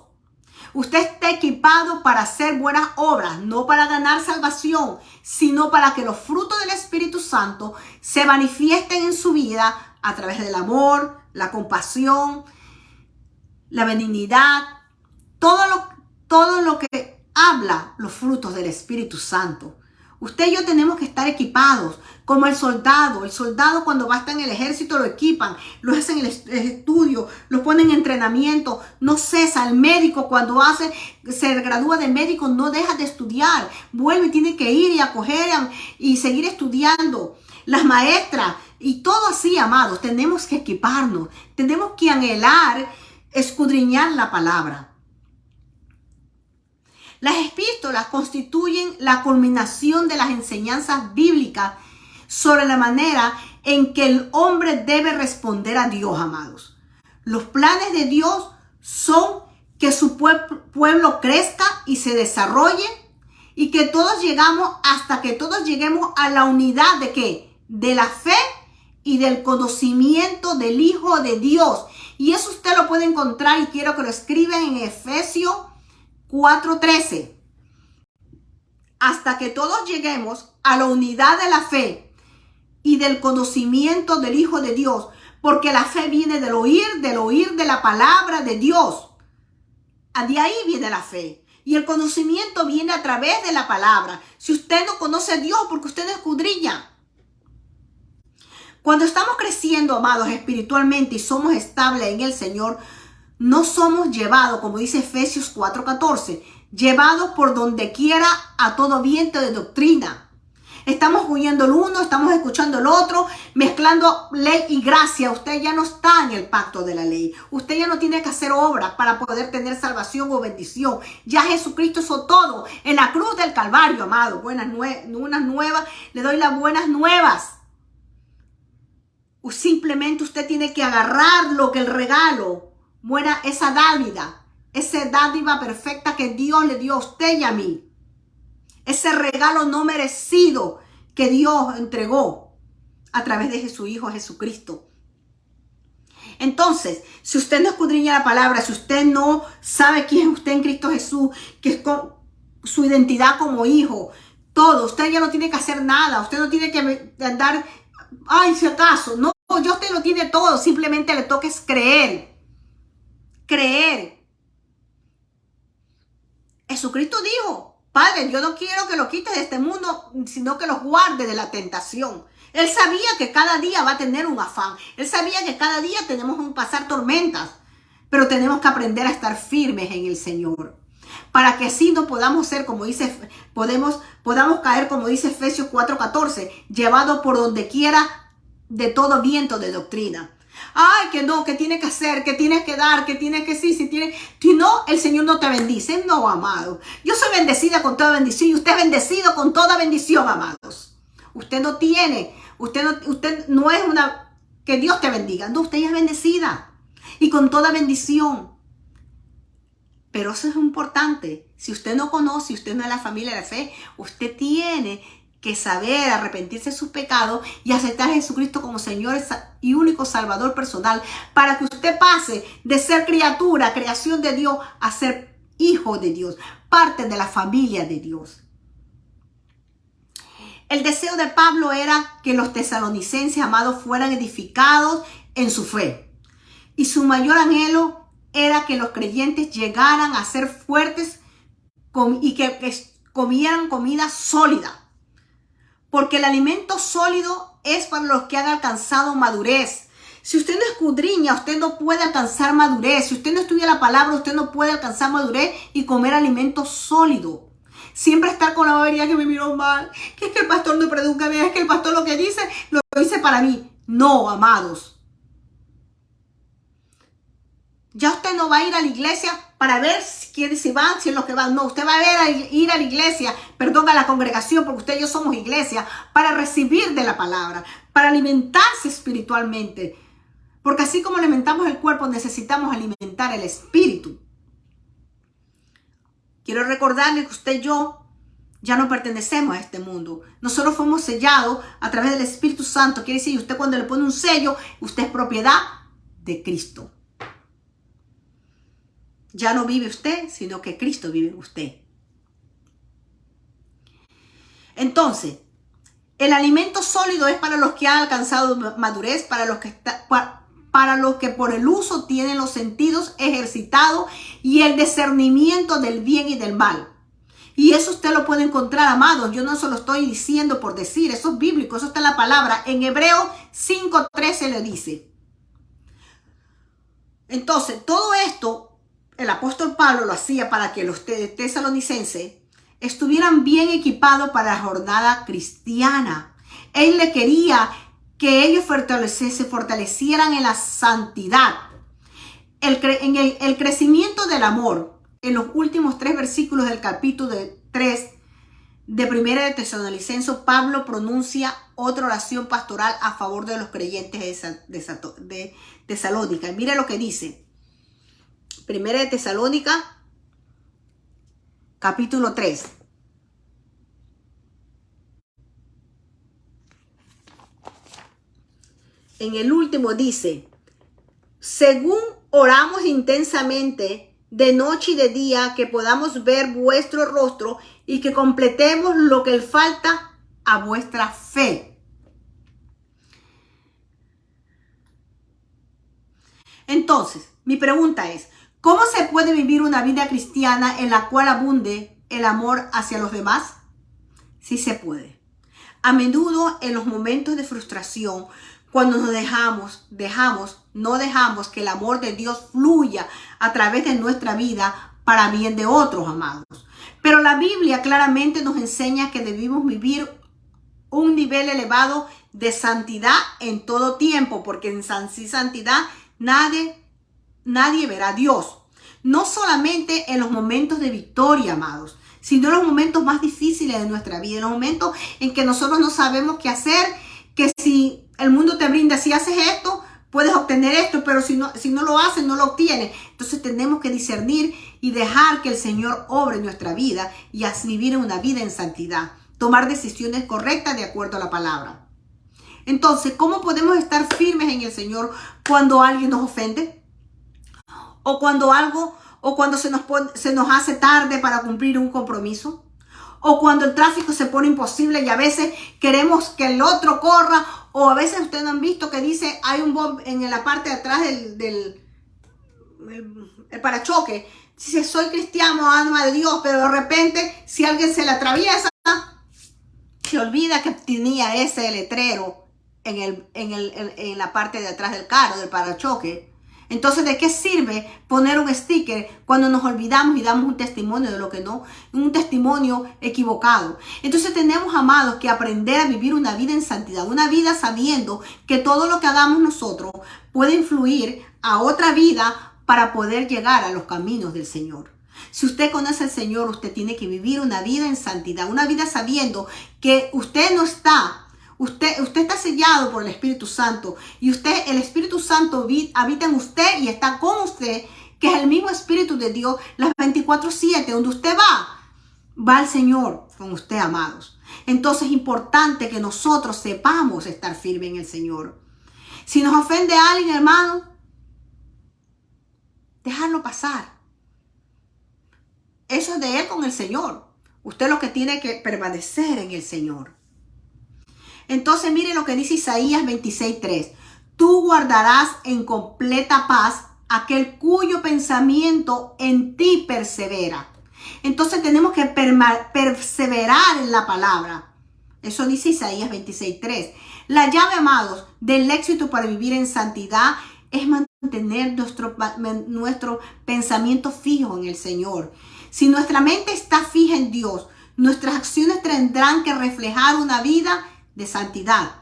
Usted está equipado para hacer buenas obras, no para ganar salvación, sino para que los frutos del Espíritu Santo se manifiesten en su vida a través del amor, la compasión, la benignidad, todo lo que habla los frutos del Espíritu Santo. Usted y yo tenemos que estar equipados como el soldado. El soldado cuando va a estar en el ejército lo equipan, lo hacen en el estudio, lo ponen en entrenamiento, no cesa. El médico cuando se gradúa de médico no deja de estudiar, vuelve y tiene que ir y acoger y seguir estudiando. Las maestras Y todo así, amados, tenemos que equiparnos, tenemos que anhelar, escudriñar la palabra. Las epístolas constituyen la culminación de las enseñanzas bíblicas sobre la manera en que el hombre debe responder a Dios, amados. Los planes de Dios son que su pueblo crezca y se desarrolle y que todos llegamos hasta que todos lleguemos a la unidad de ¿qué? De la fe y del conocimiento del Hijo de Dios. Y eso usted lo puede encontrar y quiero que lo escriban en Efesios 4:13. Hasta que todos lleguemos a la unidad de la fe y del conocimiento del Hijo de Dios. Porque la fe viene del oír de la palabra de Dios. De ahí viene la fe. Y el conocimiento viene a través de la palabra. Si usted no conoce a Dios, porque usted no escudriña. Cuando estamos creciendo, amados, espiritualmente y somos estables en el Señor, no somos llevados, como dice Efesios 4:14, llevados por donde quiera a todo viento de doctrina. Estamos oyendo el uno, estamos escuchando el otro, mezclando ley y gracia. Usted ya no está en el pacto de la ley. Usted ya no tiene que hacer obras para poder tener salvación o bendición. Ya Jesucristo hizo todo en la cruz del Calvario, amado. Le doy las buenas nuevas. Simplemente usted tiene que agarrar lo que el regalo, esa dádiva perfecta que Dios le dio a usted y a mí. Ese regalo no merecido que Dios entregó a través de su Hijo Jesucristo. Entonces, si usted no escudriña la palabra, si usted no sabe quién es usted en Cristo Jesús, que es con su identidad como hijo, todo, usted ya no tiene que hacer nada, usted no tiene que andar, ay, si acaso, no, ya usted lo tiene todo, simplemente le toca es creer. Creer. Jesucristo dijo: Padre, yo no quiero que lo quites de este mundo, sino que los guarde de la tentación. Él sabía que cada día va a tener un afán. Él sabía que cada día tenemos que pasar tormentas. Pero tenemos que aprender a estar firmes en el Señor. Para que así no podamos ser, como dice, podamos caer, como dice Efesios 4:14, llevado por donde quiera de todo viento de doctrina. Ay, que no, que tienes que hacer, que tienes que dar, que tienes que sí, si no, el Señor no te bendice. No, amado. Yo soy bendecida con toda bendición y usted es bendecido con toda bendición, amados. Usted no es una, que Dios te bendiga. No, usted ya es bendecida y con toda bendición. Pero eso es importante. Si usted no conoce, si usted no es la familia de la fe, usted tiene que saber arrepentirse de sus pecados y aceptar a Jesucristo como Señor y único Salvador personal, para que usted pase de ser criatura, creación de Dios, a ser hijo de Dios, parte de la familia de Dios. El deseo de Pablo era que los tesalonicenses, amados, fueran edificados en su fe. Y su mayor anhelo era que los creyentes llegaran a ser fuertes y que comieran comida sólida. Porque el alimento sólido es para los que han alcanzado madurez. Si usted no escudriña, usted no puede alcanzar madurez. Si usted no estudia la palabra, usted no puede alcanzar madurez y comer alimento sólido. Siempre estar con la bobería que me miró mal, que es que el pastor no predica bien, es que el pastor lo que dice, lo dice para mí. No, amados. Ya usted no va a ir a la iglesia para ver si van, si es los que van. No, usted va a ir a la iglesia, a la congregación, porque usted y yo somos iglesia, para recibir de la palabra, para alimentarse espiritualmente. Porque así como alimentamos el cuerpo, necesitamos alimentar el espíritu. Quiero recordarle que usted y yo ya no pertenecemos a este mundo. Nosotros fuimos sellados a través del Espíritu Santo. Quiere decir, usted cuando le pone un sello, usted es propiedad de Cristo. Ya no vive usted, sino que Cristo vive en usted. Entonces, el alimento sólido es para los que han alcanzado madurez, para los que por el uso tienen los sentidos ejercitados y el discernimiento del bien y del mal. Y eso usted lo puede encontrar, amados. Yo no se lo estoy diciendo por decir, eso es bíblico, eso está en la palabra. En Hebreos 5:13 le dice. Entonces, todo esto el apóstol Pablo lo hacía para que los tesalonicenses estuvieran bien equipados para la jornada cristiana. Él le quería que ellos se fortalecieran en la santidad, en el crecimiento del amor. En los últimos 3 versículos del capítulo 3 de Primera de Tesalonicenses, Pablo pronuncia otra oración pastoral a favor de los creyentes de Tesalónica. Y mira lo que dice. Primera de Tesalónica, capítulo 3. En el último dice: según oramos intensamente de noche y de día, que podamos ver vuestro rostro y que completemos lo que le falta a vuestra fe. Entonces, mi pregunta es, ¿cómo se puede vivir una vida cristiana en la cual abunde el amor hacia los demás? Sí se puede. A menudo en los momentos de frustración, cuando nos no dejamos que el amor de Dios fluya a través de nuestra vida para bien de otros, amados. Pero la Biblia claramente nos enseña que debemos vivir un nivel elevado de santidad en todo tiempo, porque en santidad nadie verá a Dios. No solamente en los momentos de victoria, amados, sino en los momentos más difíciles de nuestra vida, en los momentos en que nosotros no sabemos qué hacer, que si el mundo te brinda, si haces esto, puedes obtener esto, pero si no lo haces, no lo obtienes. Entonces tenemos que discernir y dejar que el Señor obre en nuestra vida y así vivir una vida en santidad. Tomar decisiones correctas de acuerdo a la palabra. Entonces, ¿cómo podemos estar firmes en el Señor cuando alguien nos ofende? O cuando se nos hace tarde para cumplir un compromiso. O cuando el tráfico se pone imposible y a veces queremos que el otro corra. O a veces ustedes han visto que dice, hay un bomb en la parte de atrás del parachoque. Dice, soy cristiano, alma de Dios, pero de repente si alguien se le atraviesa, se olvida que tenía ese letrero en la parte de atrás del carro, del parachoque. Entonces, ¿de qué sirve poner un sticker cuando nos olvidamos y damos un testimonio de lo que no, un testimonio equivocado? Entonces tenemos, amados, que aprender a vivir una vida en santidad, una vida sabiendo que todo lo que hagamos nosotros puede influir a otra vida para poder llegar a los caminos del Señor. Si usted conoce al Señor, usted tiene que vivir una vida en santidad, una vida sabiendo que usted no está... Usted está sellado por el Espíritu Santo y el Espíritu Santo habita en usted y está con usted, que es el mismo Espíritu de Dios, las 24/7, donde usted va el Señor con usted, amados. Entonces es importante que nosotros sepamos estar firmes en el Señor. Si nos ofende a alguien, hermano, dejarlo pasar. Eso es de él con el Señor. Usted lo que tiene que permanecer en el Señor. Entonces mire lo que dice Isaías 26:3. Tú guardarás en completa paz aquel cuyo pensamiento en ti persevera. Entonces tenemos que perseverar en la palabra. Eso dice Isaías 26:3. La llave, amados, del éxito para vivir en santidad es mantener nuestro pensamiento fijo en el Señor. Si nuestra mente está fija en Dios, nuestras acciones tendrán que reflejar una vida de santidad.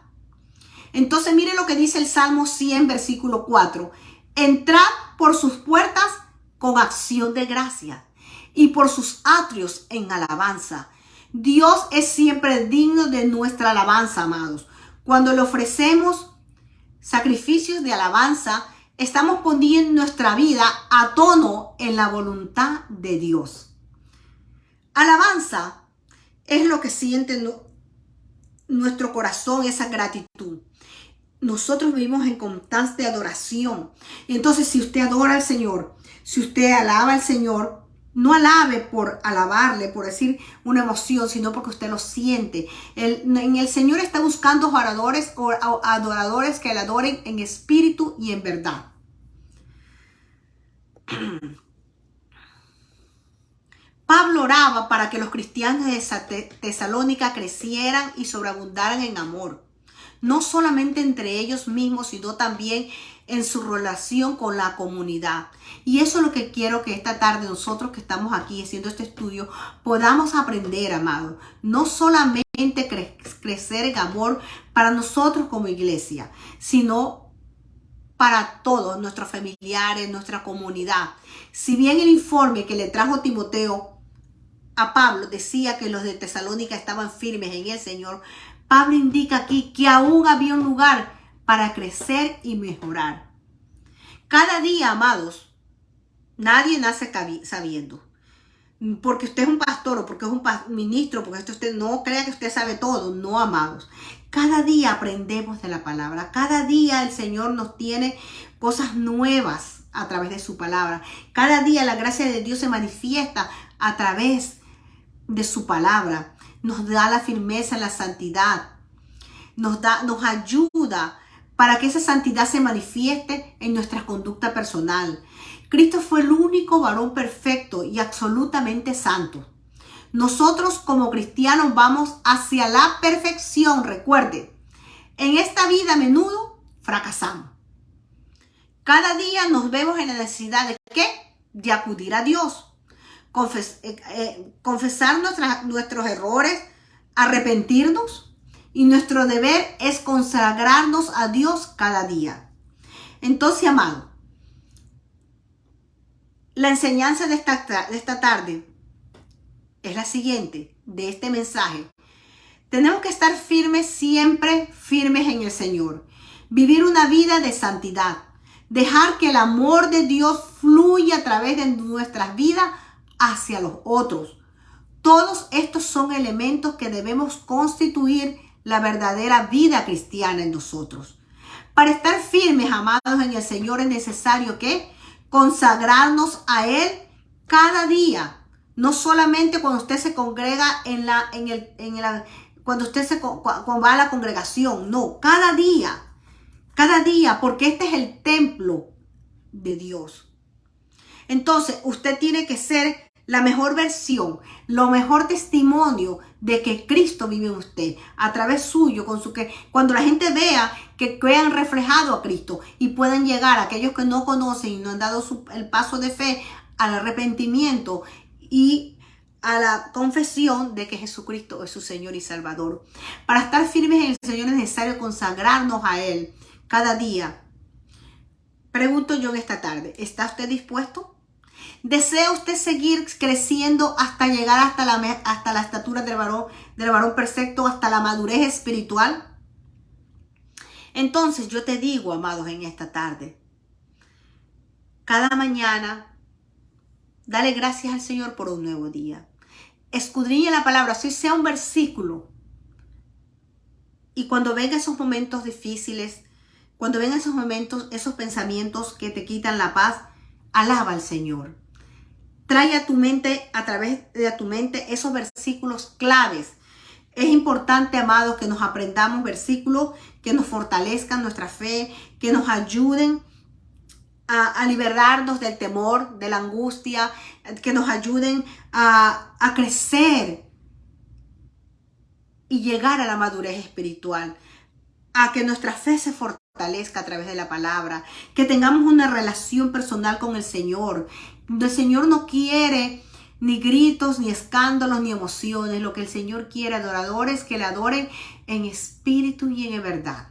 Entonces mire lo que dice el Salmo 100, versículo 4. Entrad por sus puertas con acción de gracia y por sus atrios en alabanza. Dios es siempre digno de nuestra alabanza, amados. Cuando le ofrecemos sacrificios de alabanza, estamos poniendo nuestra vida a tono en la voluntad de Dios. Alabanza es lo que siente nuestro corazón, esa gratitud. Nosotros vivimos en constante adoración. Y entonces, si usted adora al Señor, si usted alaba al Señor, no alabe por alabarle, por decir una emoción, sino porque usted lo siente. En el Señor está buscando adoradores que le adoren en espíritu y en verdad. Pablo oraba para que los cristianos de Tesalónica crecieran y sobreabundaran en amor, no solamente entre ellos mismos, sino también en su relación con la comunidad. Y eso es lo que quiero que esta tarde nosotros que estamos aquí haciendo este estudio podamos aprender, amados. No solamente solamente crecer en amor para nosotros como iglesia, sino para todos nuestros familiares, nuestra comunidad. Si bien el informe que le trajo Timoteo a Pablo decía que los de Tesalónica estaban firmes en el Señor, Pablo indica aquí que aún había un lugar para crecer y mejorar. Cada día, amados, nadie nace sabiendo. Porque usted es un pastor o porque es un ministro, porque usted no crea que usted sabe todo. No, amados. Cada día aprendemos de la palabra. Cada día el Señor nos tiene cosas nuevas a través de su palabra. Cada día la gracia de Dios se manifiesta a través de su palabra. Nos da la firmeza en la santidad. Nos ayuda para que esa santidad se manifieste en nuestra conducta personal. Cristo fue el único varón perfecto y absolutamente santo. Nosotros como cristianos vamos hacia la perfección. Recuerde, en esta vida a menudo fracasamos. Cada día nos vemos en la necesidad de ¿qué? De acudir a Dios. Confesar nuestros errores, arrepentirnos. Y nuestro deber es consagrarnos a Dios cada día. Entonces, amado, la enseñanza de esta tarde es la siguiente, de este mensaje. Tenemos que estar firmes, siempre firmes en el Señor. Vivir una vida de santidad. Dejar que el amor de Dios fluya a través de nuestras vidas hacia los otros. Todos estos son elementos que debemos constituir la verdadera vida cristiana en nosotros. Para estar firmes, amados, en el Señor es necesario que consagrarnos a Él cada día. No solamente cuando usted se congrega cuando va a la congregación. No, cada día, porque este es el templo de Dios. Entonces, usted tiene que ser la mejor versión, lo mejor testimonio de que Cristo vive en usted, a través suyo, cuando la gente vea que vean reflejado a Cristo y puedan llegar a aquellos que no conocen y no han dado el paso de fe al arrepentimiento y a la confesión de que Jesucristo es su Señor y Salvador. Para estar firmes en el Señor es necesario consagrarnos a Él cada día. Pregunto yo en esta tarde, ¿está usted dispuesto? ¿Desea usted seguir creciendo hasta llegar hasta la estatura del varón perfecto, hasta la madurez espiritual? Entonces yo te digo, amados, en esta tarde, cada mañana, dale gracias al Señor por un nuevo día. Escudriña la palabra, así sea un versículo. Y cuando vengan esos momentos difíciles, cuando vengan esos momentos, esos pensamientos que te quitan la paz, alaba al Señor. Trae a tu mente, a través de tu mente, esos versículos claves. Es importante, amados, que nos aprendamos versículos que nos fortalezcan nuestra fe, que nos ayuden a liberarnos del temor, de la angustia, que nos ayuden a crecer y llegar a la madurez espiritual, a que nuestra fe se fortalezca a través de la palabra, que tengamos una relación personal con el Señor. El Señor no quiere ni gritos, ni escándalos, ni emociones. Lo que el Señor quiere, adoradores que le adoren en espíritu y en verdad.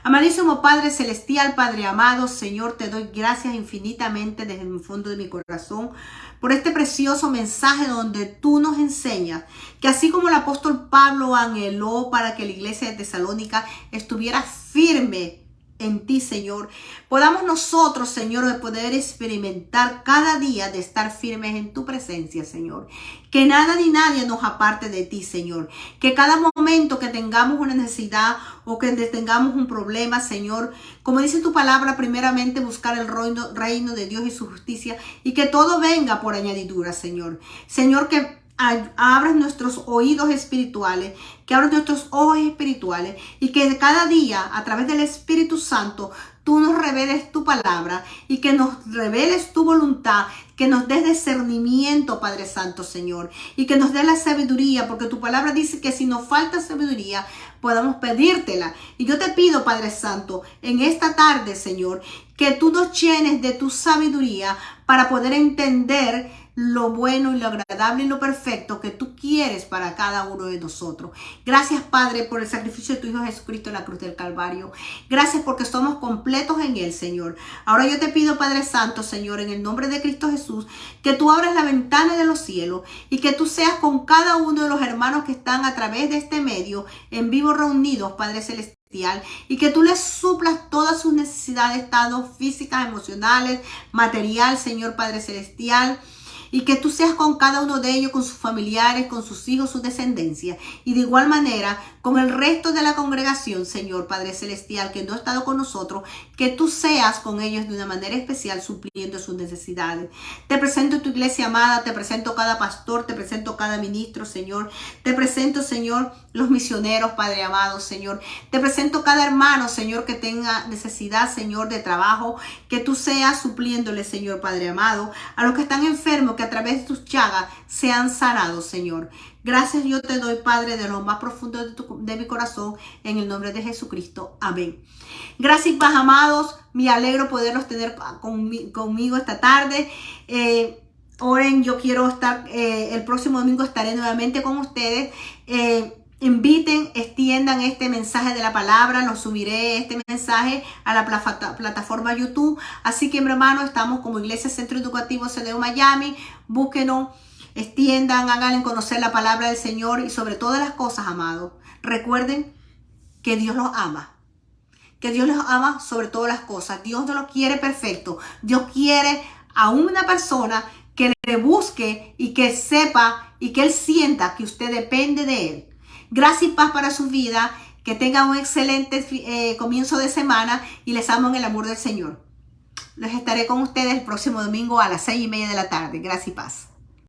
Amadísimo Padre Celestial, Padre amado, Señor, te doy gracias infinitamente desde el fondo de mi corazón por este precioso mensaje donde tú nos enseñas que así como el apóstol Pablo anheló para que la iglesia de Tesalónica estuviera firme en ti, Señor, podamos nosotros, Señor, de poder experimentar cada día de estar firmes en tu presencia, Señor. Que nada ni nadie nos aparte de ti, Señor. Que cada momento que tengamos una necesidad o que tengamos un problema, Señor, como dice tu palabra, primeramente buscar el reino de Dios y su justicia y que todo venga por añadidura, Señor. Señor, que abras nuestros oídos espirituales, que abras nuestros ojos espirituales y que cada día a través del Espíritu Santo tú nos reveles tu palabra y que nos reveles tu voluntad, que nos des discernimiento, Padre Santo, Señor, y que nos des la sabiduría, porque tu palabra dice que si nos falta sabiduría, podamos pedírtela. Y yo te pido, Padre Santo, en esta tarde, Señor, que tú nos llenes de tu sabiduría para poder entender lo bueno y lo agradable y lo perfecto que tú quieres para cada uno de nosotros. Gracias, Padre, por el sacrificio de tu Hijo Jesucristo en la cruz del Calvario. Gracias porque somos completos en Él, Señor. Ahora yo te pido, Padre Santo, Señor, en el nombre de Cristo Jesús, que tú abras la ventana de los cielos y que tú seas con cada uno de los hermanos que están a través de este medio en vivo reunidos, Padre Celestial, y que tú les suplas todas sus necesidades, tanto físicas, emocionales, material, Señor Padre Celestial. Y que tú seas con cada uno de ellos, con sus familiares, con sus hijos, su descendencia. Y de igual manera, con el resto de la congregación, Señor Padre Celestial, que no ha estado con nosotros, que tú seas con ellos de una manera especial, supliendo sus necesidades. Te presento tu iglesia amada, te presento cada pastor, te presento cada ministro, Señor. Te presento, Señor, los misioneros, Padre amado, Señor. Te presento cada hermano, Señor, que tenga necesidad, Señor, de trabajo. Que tú seas supliéndole, Señor, Padre amado, a los que están enfermos, que a través de tus llagas sean sanados, Señor. Gracias yo te doy, Padre, de lo más profundo de mi corazón, en el nombre de Jesucristo. Amén. Gracias, paz, amados. Me alegro poderlos tener conmigo esta tarde. Oren, yo quiero estar, el próximo domingo estaré nuevamente con ustedes. Inviten, extiendan este mensaje de la palabra. Lo subiré este mensaje a la plataforma YouTube. Así que, mi hermano, estamos como Iglesia Centro Educativo CDU Miami. Búsquenos, extiendan, háganle conocer la palabra del Señor y sobre todas las cosas, amados. Recuerden que Dios los ama. Que Dios los ama sobre todas las cosas. Dios no los quiere perfecto. Dios quiere a una persona que le busque y que sepa y que Él sienta que usted depende de Él. Gracias y paz para su vida. Que tengan un excelente comienzo de semana y les amo en el amor del Señor. Les estaré con ustedes el próximo domingo a las 6:30 de la tarde. Gracias y paz.